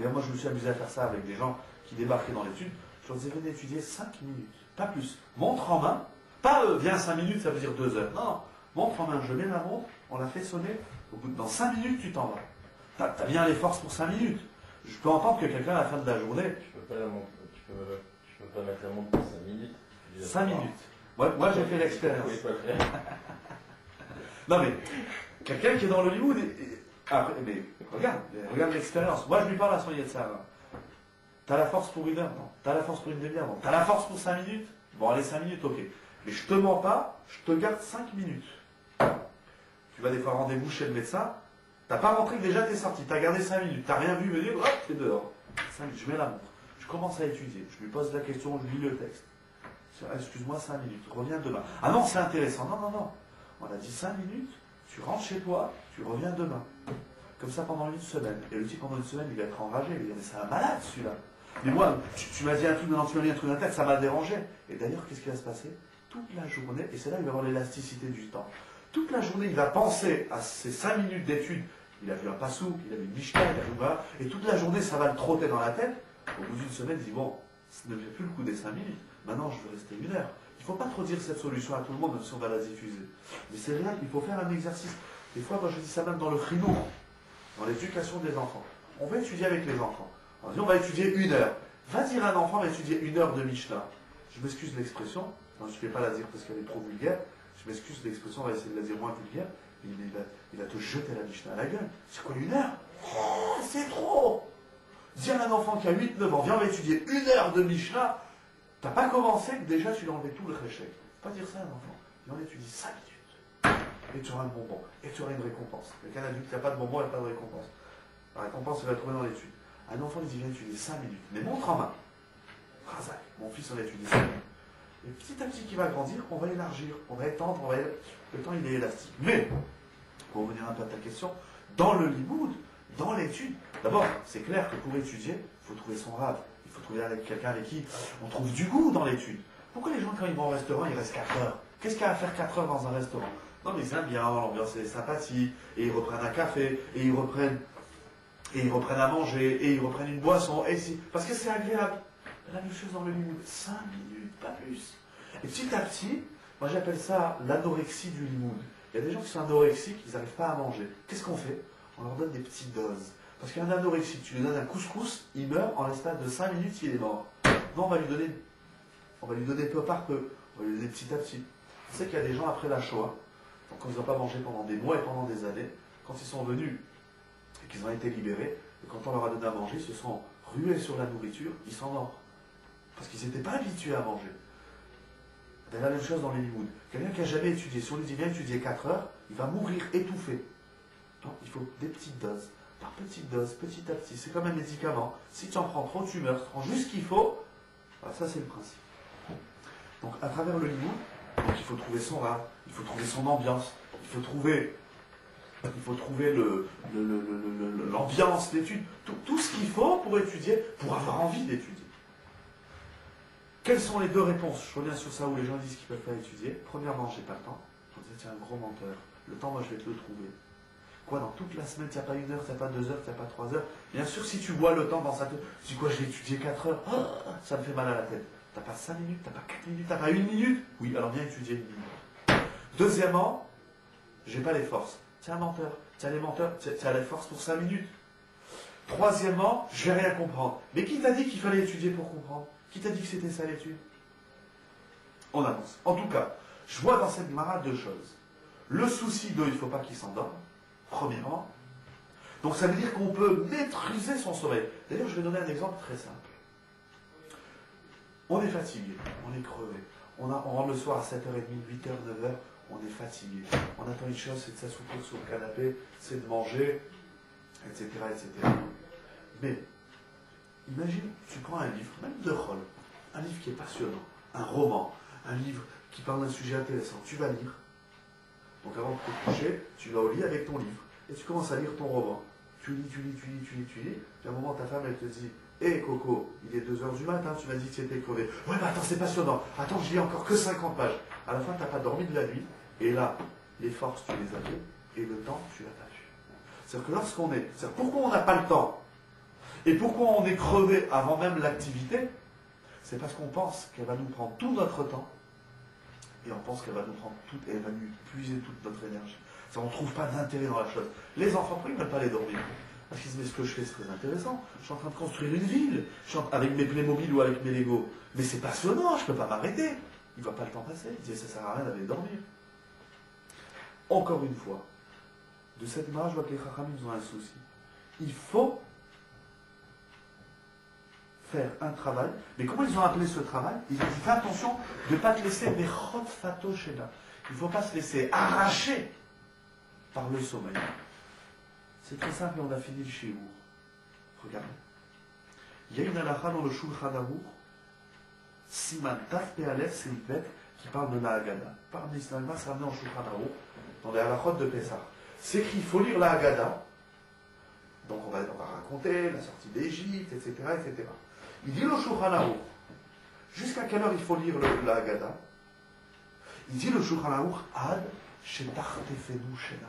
Et moi je me suis amusé à faire ça avec des gens qui débarquaient dans l'étude. Je leur disais, venez étudier 5 minutes. Pas plus. Montre en main. Pas viens 5 minutes, ça veut dire 2 heures. Non, non. Montre en main, je mets la montre, on la fait sonner. Dans 5 minutes, tu t'en vas. T'as bien les forces pour 5 minutes. Je peux entendre que quelqu'un à la fin de la journée. Je peux pas la montre. Je peux pas mettre la montre pour 5 minutes. 5 minutes. Moi j'ai fait l'expérience. Non mais, quelqu'un qui est dans l'Hollywood, mais regarde l'expérience. Moi je lui parle à son Yetzara. T'as la force pour 1 heure? Non. T'as la force pour une demi-heure? Non. T'as la force pour 5 minutes? Bon allez 5 minutes, ok. Mais je te mens pas, je te garde 5 minutes. Tu vas des fois rendez-vous chez le médecin, t'as pas rentré que déjà t'es sorti, t'as gardé 5 minutes, t'as rien vu venir, hop, t'es dehors. 5 minutes, je mets la montre, je commence à étudier, je lui pose la question, je lis le texte. Excuse-moi, 5 minutes, reviens demain. Ah non, c'est intéressant, non. On a dit 5 minutes, tu rentres chez toi, tu reviens demain. Comme ça pendant 1 semaine. Et le type pendant 1 semaine, il va être enragé, il va dire, mais c'est un malade celui-là. Mais moi, tu m'as dit un truc, maintenant tu m'as dit un truc d'un texte, ça m'a dérangé. Et d'ailleurs, qu'est-ce qui va se passer? Toute la journée, et c'est là qu'il va avoir l'élasticité du temps. Toute la journée, il va penser à ces 5 minutes d'études. Il a vu un passouk, il a vu une Mishnah, il a vu voilà. Et toute la journée, ça va le trotter dans la tête. Au bout d'1 semaine, il dit, bon, ce ne fait plus le coup des 5 minutes. Maintenant, je veux rester 1 heure. Il ne faut pas trop dire cette solution à tout le monde, même si on va la diffuser. Mais c'est rien qu'il faut faire un exercice. Des fois, moi, je dis ça même dans le chinour, dans l'éducation des enfants. On va étudier avec les enfants. On dit, on va étudier 1 heure. Va dire à un enfant, va étudier 1 heure de Mishnah. Je m'excuse de l'expression. Non, je ne vais pas la dire parce qu'elle est trop vulgaire. Je m'excuse de l'expression, on va essayer de la dire moins vulgaire. Il va te jeter la Mishnah à la gueule. C'est quoi 1 heure? Oh, c'est trop! Dire à un enfant qui a 8-9 ans, viens, on va étudier 1 heure de Mishnah. T'as pas commencé que déjà tu lui as enlevé tout le réchec. Faut pas dire ça à un enfant. Viens, on étudie 5 minutes. Et tu auras un bonbon. Et tu auras une récompense. Quelqu'un adulte qui n'a pas de bonbon, il n'y a pas de récompense. La récompense, il va la trouver dans l'étude. Un enfant, il dit, viens étudier 5 minutes. Mais montre en main. Razak, mon fils, on a étudié 5 minutes. Et petit à petit qui va grandir, on va élargir, on va étendre, le temps il est élastique. Mais, pour revenir un peu à ta question, dans le limoud, dans l'étude. D'abord, c'est clair que pour étudier, il faut trouver son rave. Il faut trouver quelqu'un avec qui on trouve du goût dans l'étude. Pourquoi les gens, quand ils vont au restaurant, ils restent 4 heures? Qu'est-ce qu'il y a à faire 4 heures dans un restaurant? Non, mais ils aiment bien, l'ambiance est sympathique, et ils reprennent un café, et ils reprennent à manger, et ils reprennent une boisson, parce que c'est agréable. La même chose dans le limoud, 5 minutes, pas plus. Et petit à petit, moi j'appelle ça l'anorexie du limoud. Il y a des gens qui sont anorexiques, ils n'arrivent pas à manger. Qu'est-ce qu'on fait? On leur donne des petites doses. Parce qu'un anorexique, tu lui donnes un couscous, il meurt en l'espace de 5 minutes, il est mort. Non, on va lui donner peu par peu, on va lui donner petit à petit. On sait qu'il y a des gens après la Shoah, donc quand ils n'ont pas mangé pendant des mois et pendant des années, quand ils sont venus et qu'ils ont été libérés, et quand on leur a donné à manger, ils se sont rués sur la nourriture, ils sont morts. Parce qu'ils n'étaient pas habitués à manger. C'est la même chose dans les limouds. Quelqu'un qui n'a jamais étudié, si on lui dit viens étudier 4 heures, il va mourir étouffé. Donc il faut des petites doses. Par petites doses, petit à petit. C'est comme un médicament. Si tu en prends trop, tu meurs. Tu prends juste ce qu'il faut. Voilà, ça c'est le principe. Donc à travers le limoud, donc, il faut trouver son rave, il faut trouver son ambiance, il faut trouver l'ambiance d'étude, tout ce qu'il faut pour étudier, pour avoir envie d'étudier. Quelles sont les deux réponses? Je reviens sur ça où les gens disent qu'ils ne peuvent pas étudier. Premièrement, j'ai pas le temps. On dit, tiens, un gros menteur. Le temps, moi, je vais te le trouver. Quoi, dans toute la semaine, tu n'as pas 1 heure, tu n'as pas 2 heures, tu n'as pas 3 heures. Bien sûr, si tu vois le temps dans sa tête, tu dis quoi, je vais étudier 4 heures. Oh, ça me fait mal à la tête. Tu n'as pas 5 minutes, tu n'as pas 4 minutes, tu n'as pas 1 minute. Oui, alors viens étudier 1 minute. Deuxièmement, j'ai pas les forces. Tiens, menteur. Tiens, les menteurs, tu as les forces pour 5 minutes. Troisièmement, je vais rien comprendre. Mais qui t'a dit qu'il fallait étudier pour comprendre? Qui t'a dit que c'était ça l'étude? On avance. En tout cas, je vois dans cette Gemara 2 choses. Le souci de il ne faut pas qu'il s'endorme, premièrement. Donc ça veut dire qu'on peut maîtriser son sommeil. D'ailleurs, je vais donner un exemple très simple. On est fatigué, on est crevé. On rentre le soir à 7h30, 8h, 9h, on est fatigué. On attend une chose, c'est de s'assoupir sur le canapé, c'est de manger, etc., etc. Mais imagine, tu prends un livre, même de rôle, un livre qui est passionnant, un roman, un livre qui parle d'un sujet intéressant, tu vas lire. Donc avant de te coucher, tu vas au lit avec ton livre, et tu commences à lire ton roman. Tu lis, puis à un moment ta femme elle te dit, hé Coco, il est 2h du matin, tu m'as dit que tu étais crevé. Ouais mais attends, c'est passionnant, attends, je lis encore que 50 pages. À la fin, tu n'as pas dormi de la nuit, et là, les forces, tu les avais, et le temps, tu l'as pas eu. C'est-à-dire que lorsqu'on est, pourquoi on n'a pas le temps? Et pourquoi on est crevé avant même l'activité? C'est parce qu'on pense qu'elle va nous prendre tout notre temps et on pense qu'elle va nous prendre toute, elle va nous puiser toute notre énergie. On ne trouve pas d'intérêt dans la chose. Les enfants, pourquoi ils ne veulent pas aller dormir? Parce qu'ils se disent, mais ce que je fais, c'est très intéressant. Je suis en train de construire une ville. Je suis avec mes Playmobil ou avec mes Lego. Mais c'est passionnant, je ne peux pas m'arrêter. Il ne voit pas le temps passer. Il dit, ça ne sert à rien d'aller dormir. Encore une fois, de cette marge, je vois que les Chachamim, ils ont un souci. Il faut faire un travail. Mais comment ils ont appelé ce travail? Ils ont dit, fais attention de ne pas te laisser mechot fato shena. Il ne faut pas se laisser arracher par le sommeil. C'est très simple, on a fini le shiur. Regardez. Il y a une halakha dans le Shulchan Aruch, Siman Taf Pe'alef Seifbet, qui parle de la Haggadah. Par l'Islam, c'est ramené en Shulchan Aruch, dans les halakhot de Pessah. C'est qu'il faut lire la Haggadah. Donc on va raconter la sortie d'Égypte, etc., etc. Il dit le Shulchan Aruch, jusqu'à quelle heure il faut lire la Haggadah? Il dit le Shulchan Aruch, Ad Shetach Tefenu Shena.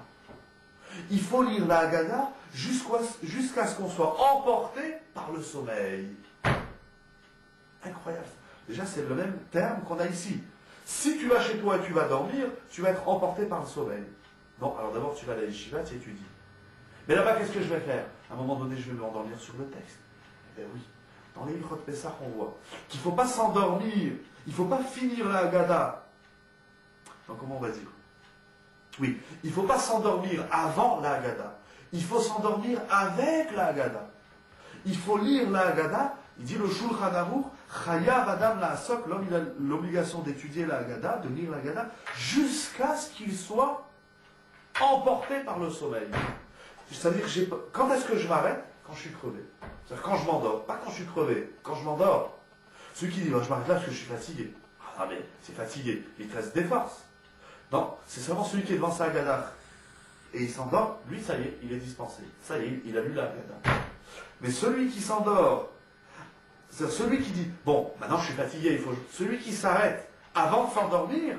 Il faut lire la Haggadah jusqu'à ce qu'on soit emporté par le sommeil. Incroyable. Déjà, c'est le même terme qu'on a ici. Si tu vas chez toi et tu vas dormir, tu vas être emporté par le sommeil. Non, alors d'abord, tu vas à la yeshiva, tu étudies. Mais là-bas, qu'est-ce que je vais faire? À un moment donné, je vais m'endormir sur le texte. Eh bien oui, dans les livres de Pessah, on voit qu'il ne faut pas s'endormir, il ne faut pas finir la Haggadah. Donc comment on va dire? Oui, il ne faut pas s'endormir avant la Haggadah. Il faut s'endormir avec la Haggadah. Il faut lire la Haggadah. Il dit le Shulchan Aruch, Chayav Adam La'asok, l'homme il a l'obligation d'étudier la Haggadah, de lire la Haggadah, jusqu'à ce qu'il soit emporté par le sommeil. C'est-à-dire, quand est-ce que je m'arrête? Quand je suis crevé. C'est-à-dire quand je m'endors, pas quand je suis crevé, quand je m'endors. Ceux qui disent, je m'arrête là parce que je suis fatigué. Ah mais c'est fatigué, il te reste des forces. Non, c'est seulement celui qui est devant sa Haggadah et il s'endort, lui, ça y est, il est dispensé. Ça y est, il a lu la Haggadah. Mais celui qui s'endort, c'est-à-dire celui qui dit, bon, maintenant je suis fatigué, il faut... Celui qui s'arrête avant de s'endormir,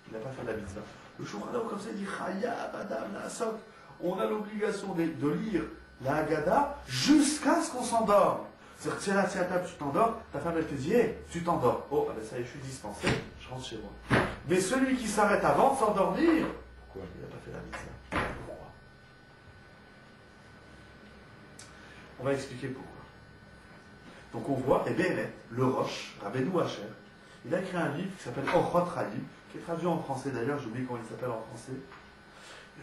il n'a pas fait la mitzvah. Le Shulchan Aruch, comme ça, il dit, Chayab Adam La'asot. On a l'obligation de lire la Haggadah jusqu'à ce qu'on s'endorme. C'est-à-dire que si à la table tu t'endors, ta femme elle te dit, hey, tu t'endors. Oh, ben ça y est, je suis dispensé, je rentre chez moi. Mais celui qui s'arrête avant de s'endormir, pourquoi il n'a pas fait la mitzvah? Pourquoi? On va expliquer pourquoi. Donc on voit, et bien, le Rosh, Rabbeinu Hacher, il a écrit un livre qui s'appelle Orchot Chaim, qui est traduit en français d'ailleurs, j'ai oublié comment il s'appelle en français.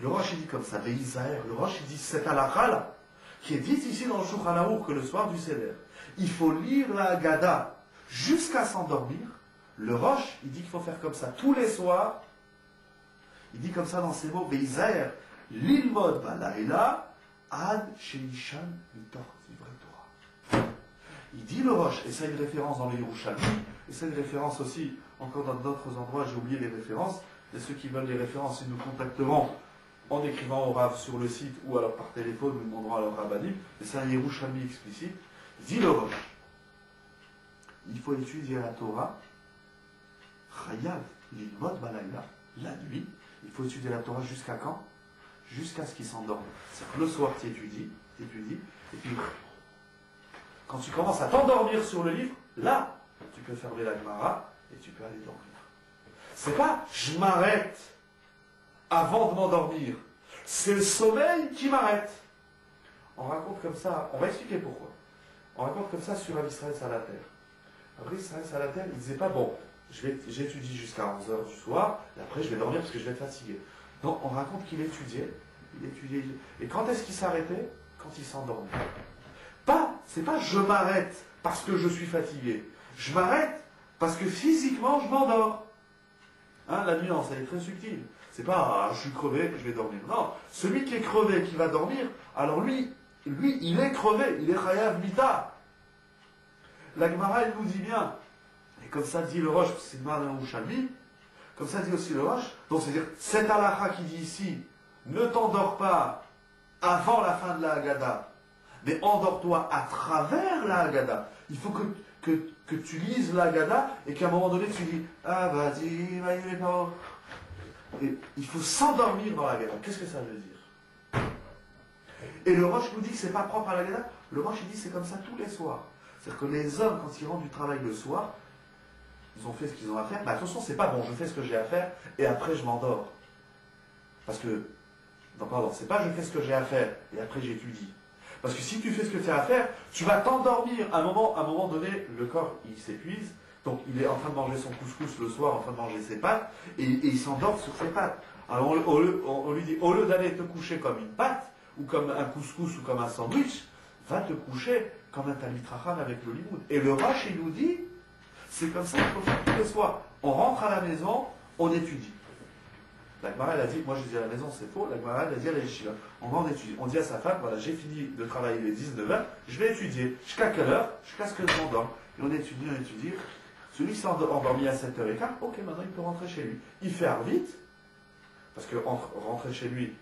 Le Rosh il dit comme ça, Beisaher, le Rosh il dit cette halakha là, qui est dite ici dans le Shulchan Aruch que le soir du Seder, il faut lire la Haggadah jusqu'à s'endormir. Le Rosh il dit qu'il faut faire comme ça tous les soirs. Il dit comme ça dans ses mots, Beisaher, lilmod balaila ad shenishan mitor divrei Torah. Il dit le Rosh, et ça a une référence dans le Yerushalmi, et c'est une référence aussi, encore dans d'autres endroits, j'ai oublié les références, et ceux qui veulent les références, ils nous contacteront en écrivant au Rav sur le site, ou alors par téléphone, nous demanderons à leur Rabbanim, et c'est un Yerushalmi explicite. Il dit le Rosh, il faut étudier la Torah, Chayav, l'ilmod balayla, la nuit, il faut étudier la Torah jusqu'à quand? Jusqu'à ce qu'il s'endorme. C'est-à-dire que le soir, tu étudies, et puis quand tu commences à t'endormir sur le livre, là, tu peux fermer la Gemara et tu peux aller dormir. C'est pas je m'arrête avant de m'endormir. C'est le sommeil qui m'arrête. On raconte comme ça, on va expliquer pourquoi. On raconte comme ça sur Rav Israël Salater. Rav Israël Salater, il disait pas, bon, j'étudie jusqu'à 11h du soir, et après je vais dormir parce que je vais être fatigué. Non, on raconte qu'il étudiait. Et quand est-ce qu'il s'arrêtait? Quand il s'endormait. C'est pas je m'arrête parce que je suis fatigué. Je m'arrête parce que physiquement je m'endors. Hein, la nuance, elle est très subtile. C'est pas je suis crevé, je vais dormir. Non, celui qui est crevé, qui va dormir, alors lui, il est crevé, il est chayav mita. La Gemara, elle nous dit bien, et comme ça dit le Rosh, c'est de Martin Rouchalmi, comme ça dit aussi le Rosh, donc c'est-à-dire, cette halakha qui dit ici, ne t'endors pas avant la fin de la Haggadah, mais endors-toi à travers la Haggadah. Il faut que tu lises la Haggadah et qu'à un moment donné tu dis ah vas-y, et il faut s'endormir dans la Haggadah. Qu'est-ce que ça veut dire? Et le Rosh nous dit que c'est pas propre à la Haggadah. Le Rosh il dit c'est comme ça tous les soirs. C'est-à-dire que les hommes quand ils rentrent du travail le soir, ils ont fait ce qu'ils ont à faire. Mais attention, c'est pas bon, je fais ce que j'ai à faire et après je m'endors. Parce que non pardon, c'est pas je fais ce que j'ai à faire et après j'étudie. Parce que si tu fais ce que tu as à faire, tu vas t'endormir. À un moment donné, le corps, il s'épuise. Donc, il est en train de manger son couscous le soir, en train de manger ses pâtes, et il s'endort sur ses pâtes. Alors, on lui dit, au lieu d'aller te coucher comme une pâte, ou comme un couscous, ou comme un sandwich, va te coucher comme un talit racham avec le limoud. Et le Rosh, il nous dit, c'est comme ça qu'il faut faire tous les soirs. On rentre à la maison, on étudie. La Gemara, elle a dit, moi je dis à la maison, c'est faux. La Gemara, elle a dit à la yeshiva, on va en étudier. On dit à sa femme, voilà, j'ai fini de travailler les 19h, je vais étudier. Jusqu'à quelle heure? Jusqu'à ce que je m'endorme. Et on étudie. Celui qui s'est endormi à 7h15, ok, maintenant il peut rentrer chez lui. Il fait vite, parce que rentrer chez lui,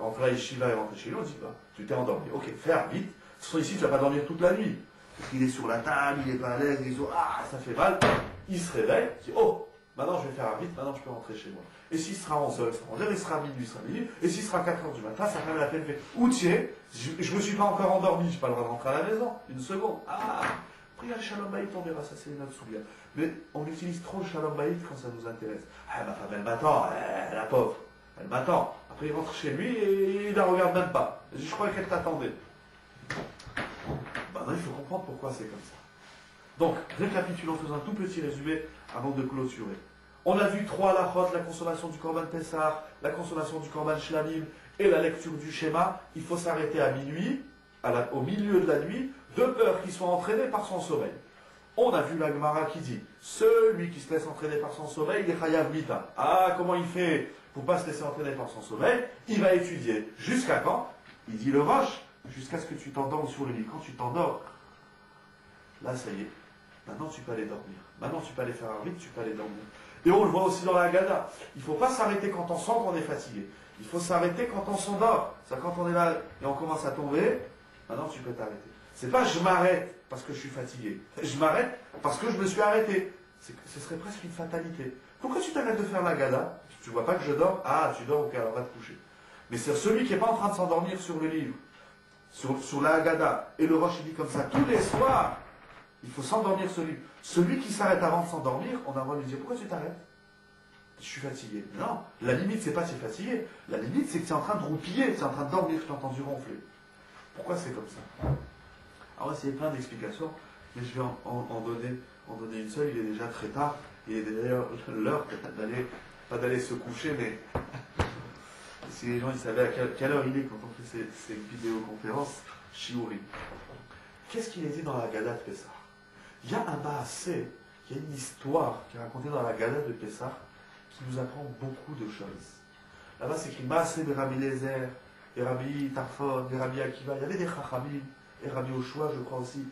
entre la yeshiva et rentrer chez lui, on dit, bah, tu t'es endormi. Ok, faire vite. De toute façon, ici, tu vas pas dormir toute la nuit. Parce qu'il est sur la table, il est pas à l'aise, il dit, ah, ça fait mal. Il se réveille, il dit, oh, maintenant je vais faire vite, maintenant je peux rentrer chez moi. Et s'il sera 11h, il sera 11h, il sera minuit, il sera minuit, et s'il sera 4h du matin, ça fait la peine de faire. Où tu es? Je me suis pas encore endormi, je n'ai pas le droit de rentrer à la maison. Une seconde. Ah, après il y a le shalom bayit, on verra, ça c'est une autre souviens. Mais on utilise trop le shalom bayit quand ça nous intéresse. Ah, ma femme, elle m'attend, la pauvre, elle m'attend. Après il rentre chez lui et il la regarde même pas. Je crois qu'elle t'attendait. Maintenant il faut comprendre pourquoi c'est comme ça. Donc, récapitulons, faisons un tout petit résumé avant de clôturer. On a vu 3 halachot, la consommation du korban Pessah, la consommation du korban Shlamim et la lecture du schéma. Il faut s'arrêter à minuit, au milieu de la nuit, de peur qu'il soit entraîné par son sommeil. On a vu la Gemara qui dit, celui qui se laisse entraîner par son sommeil, il est chayav mita. Ah, comment il fait pour ne pas se laisser entraîner par son sommeil? Il va étudier. Jusqu'à quand? Il dit le Rosh, jusqu'à ce que tu t'endormes sur le lit. Quand tu t'endors, là ça y est. Maintenant, tu peux aller dormir. Maintenant, tu peux aller faire un rite, tu peux aller dormir. Et on le voit aussi dans la Haggadah. Il ne faut pas s'arrêter quand on sent qu'on est fatigué. Il faut s'arrêter quand on s'endort. C'est quand on est là et on commence à tomber, maintenant tu peux t'arrêter. C'est pas je m'arrête parce que je suis fatigué. Je m'arrête parce que je me suis arrêté. Ce serait presque une fatalité. Pourquoi tu t'arrêtes de faire la gada? Tu vois pas que je dors? Ah, tu dors, ok, alors va te coucher. Mais c'est celui qui n'est pas en train de s'endormir sur le livre, sur la Haggadah, et le Rosh il dit comme ça, tous les soirs, il faut s'endormir sur le livre. Celui qui s'arrête avant de s'endormir, on a le droit de lui dire, pourquoi tu t'arrêtes? Je suis fatigué. Non, la limite, c'est pas que tu es fatigué. La limite, c'est que tu es en train de roupiller, tu es en train de dormir, je t'ai entendu ronfler. Pourquoi c'est comme ça? Alors, on va essayer plein d'explications, mais je vais en donner une seule, il est déjà très tard, il est d'ailleurs l'heure pas d'aller se coucher, mais si les gens ils savaient à quelle heure il est quand on fait ces vidéoconférences, shiuri. Qu'est-ce qu'il est dit dans la Haggadah de Pessah? Il y a un Maaseh, il y a une histoire qui est racontée dans la Haggadah de Pessah qui nous apprend beaucoup de choses. Là-bas c'est écrit Maaseh de Rabbi Lezer, et Rabbi Tarfon, et Rabbi Akiva, il y avait des Chachamim, et Rabbi Oshua je crois aussi,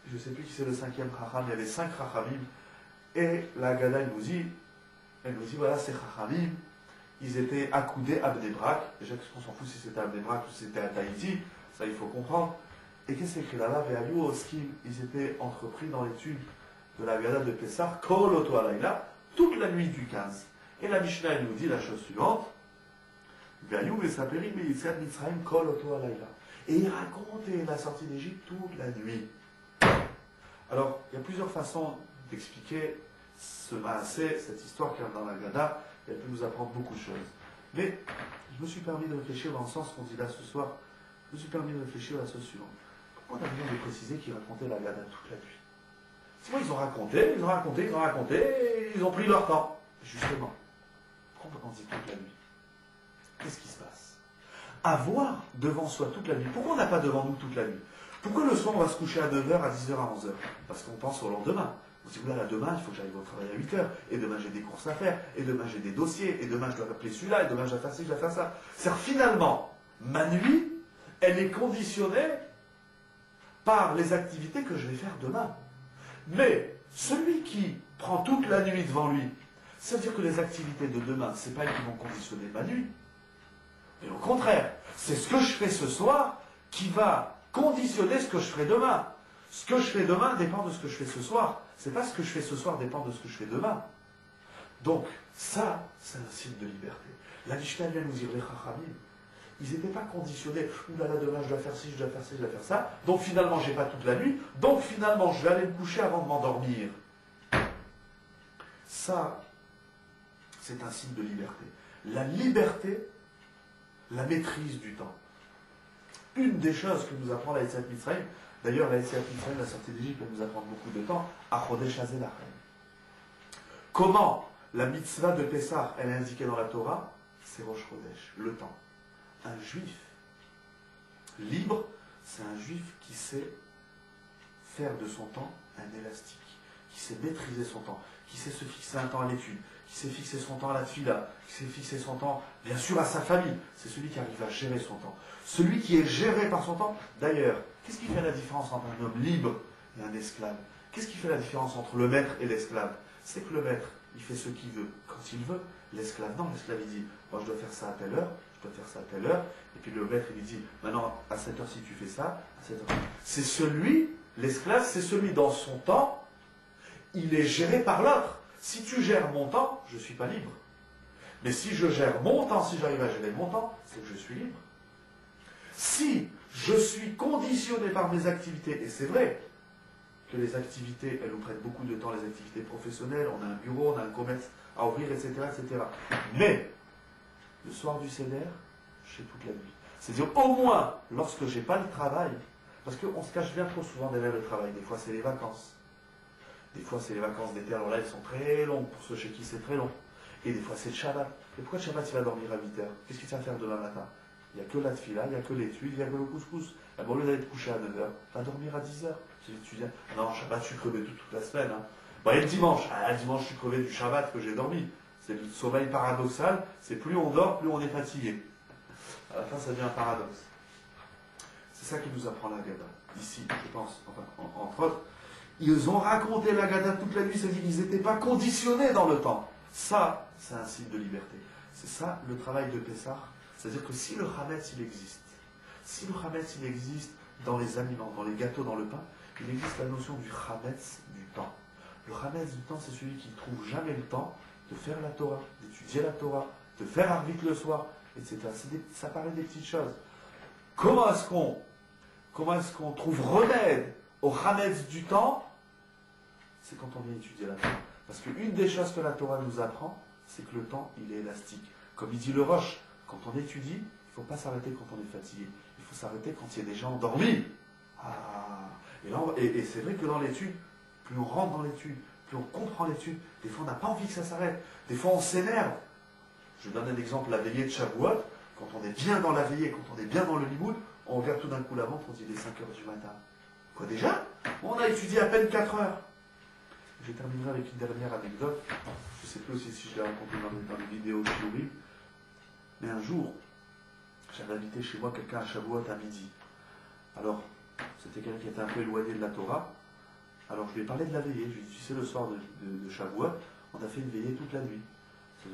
je ne sais plus qui c'est le 5e Chacham, il y avait 5 Chachamim, et la Haggadah elle nous dit voilà ces Chachamim, ils étaient accoudés à Bnei Brak. Déjà, qu'on s'en fout si c'était à Bnei Brak ou si c'était à Tahiti, ça il faut comprendre. Et qu'est-ce qu'il y a écrit là-bas? Ils étaient entrepris dans l'étude de la Haggadah de Pessah, Kol Oto Alayla, toute la nuit du 15. Et la Mishnah nous dit la chose suivante, Ve'ayu Vesaperi Be'yitzat Mitzrayim Kol Oto Alayla. Et il racontait la sortie d'Égypte toute la nuit. Alors, il y a plusieurs façons d'expliquer ce maaseh, cette histoire qu'il y a dans la Haggadah. Elle peut nous apprendre beaucoup de choses. Mais je me suis permis de réfléchir dans le sens qu'on dit là ce soir. Je me suis permis de réfléchir à la chose suivante. Pourquoi on a besoin de préciser qu'ils racontaient la Haggadah toute la nuit? C'est moi, ils ont raconté, et ils ont pris leur temps. Justement, pourquoi on dit toute la nuit? Qu'est-ce qui se passe? Avoir devant soi toute la nuit. Pourquoi on n'a pas devant nous toute la nuit? Pourquoi le soir on va se coucher à 9h, à 10h, à 11h? Parce qu'on pense au lendemain. On se dit, oulala, demain, il faut que j'arrive au travail à 8h, et demain j'ai des courses à faire, et demain j'ai des dossiers, et demain je dois appeler celui-là, et demain je dois faire ci, je dois faire ça. C'est-à-dire, finalement, ma nuit, elle est conditionnée par les activités que je vais faire demain. Mais, celui qui prend toute la nuit devant lui, ça veut dire que les activités de demain, c'est pas elles qui vont conditionner ma nuit. Mais au contraire, c'est ce que je fais ce soir qui va conditionner ce que je ferai demain. Ce que je fais demain dépend de ce que je fais ce soir. C'est pas ce que je fais ce soir dépend de ce que je fais demain. Donc, ça, c'est un signe de liberté. La Mishnah vient nous dire, les Chachamim, ils n'étaient pas conditionnés, oulala, demain je dois faire ci, je dois faire ci, je dois faire ça, donc finalement j'ai pas toute la nuit, donc finalement je vais aller me coucher avant de m'endormir. Ça, c'est un signe de liberté. La liberté, la maîtrise du temps. Une des choses que nous apprend la Yetziat Mitzrayim, d'ailleurs la Yetziat Mitzrayim, la sortie d'Égypte, elle nous apprend beaucoup de temps, à Chodesh Hazelach. Comment la mitzvah de Pessah, elle est indiquée dans la Torah? C'est Rosh Chodesh, le temps. Un juif libre, c'est un juif qui sait faire de son temps un élastique, qui sait maîtriser son temps, qui sait se fixer un temps à l'étude, qui sait fixer son temps à la tfila, qui sait fixer son temps, bien sûr, à sa famille. C'est celui qui arrive à gérer son temps. Celui qui est géré par son temps. D'ailleurs, qu'est-ce qui fait la différence entre un homme libre et un esclave? Qu'est-ce qui fait la différence entre le maître et l'esclave? C'est que le maître, il fait ce qu'il veut, quand il veut. L'esclave, non, l'esclave, il dit, moi je dois faire ça à telle heure, je dois faire ça à telle heure. Et puis le maître, il lui dit, maintenant, à cette heure-ci, tu fais ça, à cette heure. C'est celui, l'esclave, c'est celui dans son temps, il est géré par l'autre. Si tu gères mon temps, je ne suis pas libre. Mais si je gère mon temps, si j'arrive à gérer mon temps, c'est que je suis libre. Si je suis conditionné par mes activités, et c'est vrai que les activités, elles nous prennent beaucoup de temps, les activités professionnelles, on a un bureau, on a un commerce à ouvrir, etc., etc. Mais, le soir du Seder, je fais toute la nuit. C'est-à-dire, au moins, lorsque je n'ai pas le travail, parce qu'on se cache bien trop souvent derrière le travail, des fois c'est les vacances. Des fois, c'est les vacances d'été, alors là, elles sont très longues, pour ceux chez qui c'est très long. Et des fois, c'est le Shabbat. Et pourquoi le Shabbat, il va dormir à 8h? Qu'est-ce qu'il va faire demain matin? Il n'y a que la tfila, il n'y a que l'étude, il n'y a que le couscous. Au lieu d'aller te coucher à 9h, va dormir à 10h. Tu dis, non, Shabbat, je suis crevé toute la semaine. Hein. Bon, et le dimanche, le dimanche, je suis crevé du Shabbat que j'ai dormi. C'est le sommeil paradoxal, c'est plus on dort, plus on est fatigué. À la fin, ça devient un paradoxe. C'est ça qui nous apprend la Haggadah. Ici, je pense, enfin, entre autres. Ils ont raconté la Haggadah toute la nuit, c'est-à-dire qu'ils n'étaient pas conditionnés dans le temps. Ça, c'est un signe de liberté. C'est ça le travail de Pessah. C'est-à-dire que si le Hametz il existe, si le Hametz il existe dans les aliments, dans les gâteaux, dans le pain, il existe la notion du Hametz du temps. Le Hametz du temps, c'est celui qui ne trouve jamais le temps de faire la Torah, d'étudier la Torah, de faire Arvit le soir, etc. Ça paraît des petites choses. Comment est-ce qu'on trouve remède au Hametz du temps? C'est quand on vient étudier la Torah. Parce qu'une des choses que la Torah nous apprend, c'est que le temps, il est élastique. Comme il dit le Roche, quand on étudie, il ne faut pas s'arrêter quand on est fatigué. Il faut s'arrêter quand il y a des gens endormis. Et c'est vrai que dans l'étude, plus on rentre dans l'étude, plus on comprend l'étude, des fois on n'a pas envie que ça s'arrête. Des fois on s'énerve. Je donne un exemple, la veillée de Shavuot. Quand on est bien dans la veillée, quand on est bien dans le limoud, on regarde tout d'un coup la montre, on dit il est 5 heures du matin. Quoi déjà? On a étudié à peine 4 heures. Je terminerai avec une dernière anecdote. Je ne sais plus aussi si je l'ai raconté dans les vidéos Shiurim. Mais un jour, j'avais invité chez moi quelqu'un à Shavuot à midi. Alors, c'était quelqu'un qui était un peu éloigné de la Torah. Alors, je lui ai parlé de la veillée. Je lui ai dit, tu sais, le soir de Shavuot, on a fait une veillée toute la nuit.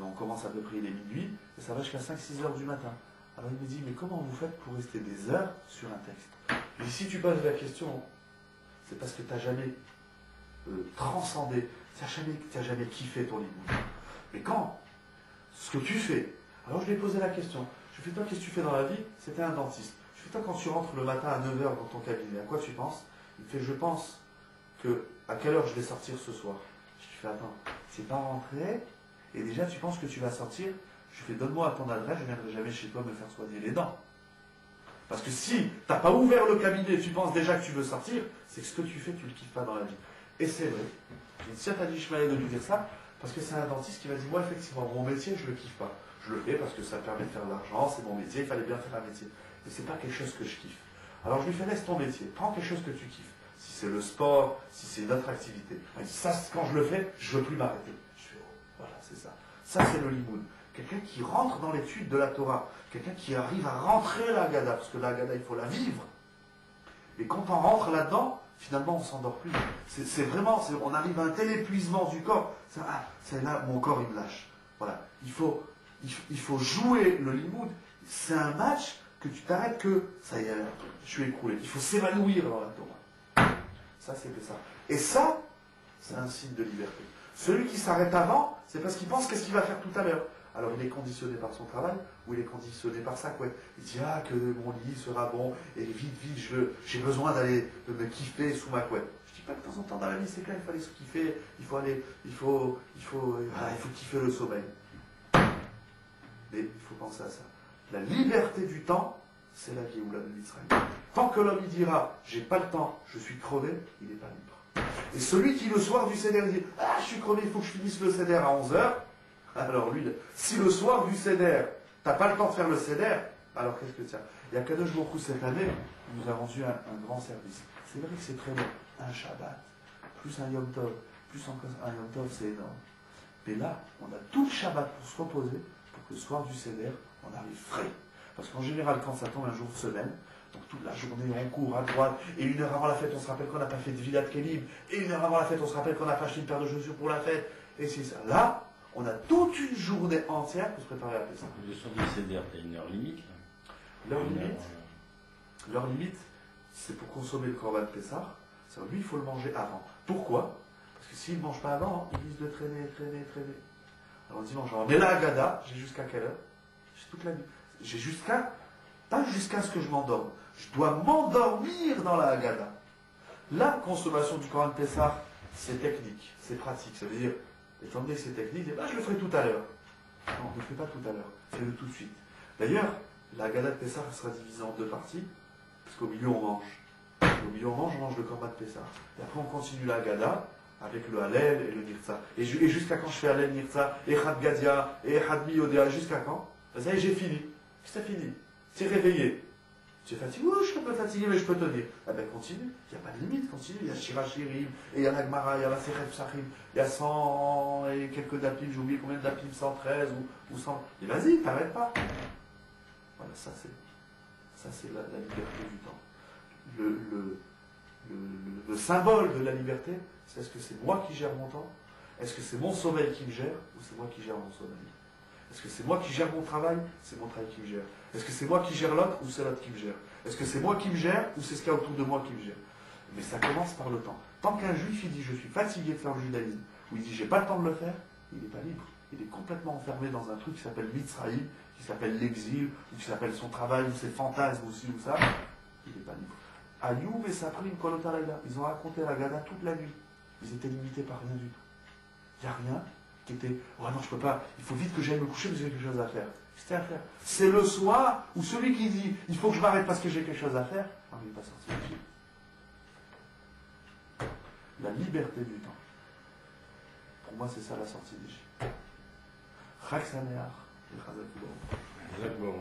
On commence à peu près, il est minuit, et ça va jusqu'à 5-6 heures du matin. Alors, il me dit, mais comment vous faites pour rester des heures sur un texte? Je lui ai dit, si tu poses la question, c'est parce que tu n'as jamais transcendé, tu n'as jamais kiffé ton livre. Mais quand ce que tu fais, alors je lui ai posé la question, je lui ai fait, toi, qu'est-ce que tu fais dans la vie? C'était un dentiste. Je lui ai fait, toi, quand tu rentres le matin à 9 heures dans ton cabinet, à quoi tu penses? Il me fait, je pense à quelle heure je vais sortir ce soir. Je lui fais, attends, tu n'es pas rentré, et déjà tu penses que tu vas sortir? Je lui fais, donne-moi ton adresse, je ne viendrai jamais chez toi me faire soigner les dents. Parce que si tu n'as pas ouvert le cabinet et tu penses déjà que tu veux sortir, c'est que ce que tu fais, tu ne le kiffes pas dans la vie. Et c'est vrai. J'ai une certaine Ishmael de lui dire ça, parce que c'est un dentiste qui m'a dit, moi effectivement, mon métier, je ne le kiffe pas. Je le fais parce que ça me permet de faire de l'argent, c'est mon métier, il fallait bien faire un métier. Mais ce n'est pas quelque chose que je kiffe. Alors je lui fais, laisse ton métier, prends quelque chose que tu kiffes. Si c'est le sport, si c'est une autre activité. Il dit, ça, quand je le fais, je ne veux plus m'arrêter. Je fais, oh, voilà, c'est ça. Ça, c'est le limoud. Quelqu'un qui rentre dans l'étude de la Torah. Quelqu'un qui arrive à rentrer la Haggadah, parce que la Haggadah, il faut la vivre. Et quand on rentre là-dedans, finalement, on ne s'endort plus. C'est vraiment, on arrive à un tel épuisement du corps. C'est là, mon corps, il me lâche. Voilà. Il faut jouer le limoud. C'est un match que tu t'arrêtes que, ça y est, je suis écroulé. Il faut s'évanouir dans la Torah. Ça, c'était ça. Et ça, c'est un signe de liberté. Celui qui s'arrête avant, c'est parce qu'il pense qu'est-ce qu'il va faire tout à l'heure. Alors il est conditionné par son travail, ou il est conditionné par sa couette. Il dit, que mon lit sera bon, et vite, j'ai besoin d'aller me kiffer sous ma couette. Je dis pas que de temps en temps dans la vie, c'est clair, il faut aller se kiffer, il faut kiffer le sommeil. Mais il faut penser à ça. La liberté du temps, c'est la Géoula de l'Israël. Tant que l'homme il dira, j'ai pas le temps, je suis crevé, il n'est pas libre. Et celui qui le soir du Seder dit, je suis crevé, il faut que je finisse le Seder à 11h. Alors lui, si le soir du Seder, t'as pas le temps de faire le Seder, alors qu'est-ce que tiens? Il y a Kadosh Baruch Hu cette année, il nous a rendu un grand service. C'est vrai que c'est très bon. Un Shabbat, plus un Yom Tov, plus encore un Yom Tov, c'est énorme. Mais là, on a tout le Shabbat pour se reposer, pour que le soir du Seder, on arrive frais. Parce qu'en général, quand ça tombe un jour de semaine, donc toute la journée, on court à droite, et 1 heure avant la fête, on se rappelle qu'on n'a pas fait de Vilat Kelim, et 1 heure avant la fête, on se rappelle qu'on n'a pas acheté une paire de chaussures pour la fête, et c'est ça. Là, on a toute une journée entière pour se préparer à Pessah. Le soir du Seder, t'as une heure limite là. L'heure limite, c'est pour consommer le Korban Pessah. Lui, il faut le manger avant. Pourquoi? Parce que s'il ne mange pas avant, il risque de traîner. Alors dimanche avant. Mais la Haggadah, j'ai jusqu'à quelle heure? J'ai toute la nuit. J'ai pas jusqu'à ce que je m'endorme. Je dois m'endormir dans la Haggadah. La consommation du Korban Pessah, c'est technique, c'est pratique. Ça veut dire, étant donné que c'est technique, je le ferai tout à l'heure. Non, ne le fais pas tout à l'heure, fais-le tout de suite. D'ailleurs, la Haggadah de Pessah sera divisée en 2 parties, parce qu'au milieu on mange. Au milieu on mange le Korban Pessah. Et après on continue la Haggadah avec le Hallel et le Nirtza. Et jusqu'à quand je fais Hallel, Nirtza, et Chad Gadia, et Chad Miyodea, jusqu'à quand? Ça y est, j'ai fini. C'est fini. C'est réveillé. Tu es fatigué? Oui, je suis un peu fatigué, mais je peux tenir. Ah ben continue, il n'y a pas de limite, continue. Il y a Shirachirim, et il y a l'Agmara, il y a la Sechet Psachim, il y a 100 et quelques dapim, j'ai oublié combien de dapim, 113 ou 100. Et vas-y, t'arrêtes pas. Voilà, ça c'est la liberté du temps. Le symbole de la liberté, c'est est-ce que c'est moi qui gère mon temps? Est-ce que c'est mon sommeil qui me gère? Ou c'est moi qui gère mon sommeil? Est-ce que c'est moi qui gère mon travail? C'est mon travail qui me gère. Est-ce que c'est moi qui gère l'autre ou c'est l'autre qui me gère? Est-ce que c'est moi qui me gère ou c'est ce qu'il y a autour de moi qui me gère? Mais ça commence par le temps. Tant qu'un juif il dit je suis fatigué de faire le judaïsme, ou il dit j'ai pas le temps de le faire, il n'est pas libre. Il est complètement enfermé dans un truc qui s'appelle Mitzraïm, qui s'appelle l'exil, ou qui s'appelle son travail, ou ses fantasmes, ou ci ou ça. Il n'est pas libre. Ayoub et Saprim Kolotalaïda, ils ont raconté la Gada toute la nuit. Ils étaient limités par rien du tout. Il n'y a rien qui était oh non, je peux pas, il faut vite que j'aille me coucher parce que j'ai quelque chose à faire. C'était à faire. C'est le soir où celui qui dit il faut que je m'arrête parce que j'ai quelque chose à faire, non, il n'est pas sorti de Dieu. La liberté du temps. Pour moi, c'est ça la sortie d'Égypte. Chag Sameach et Chazak U'Baruch.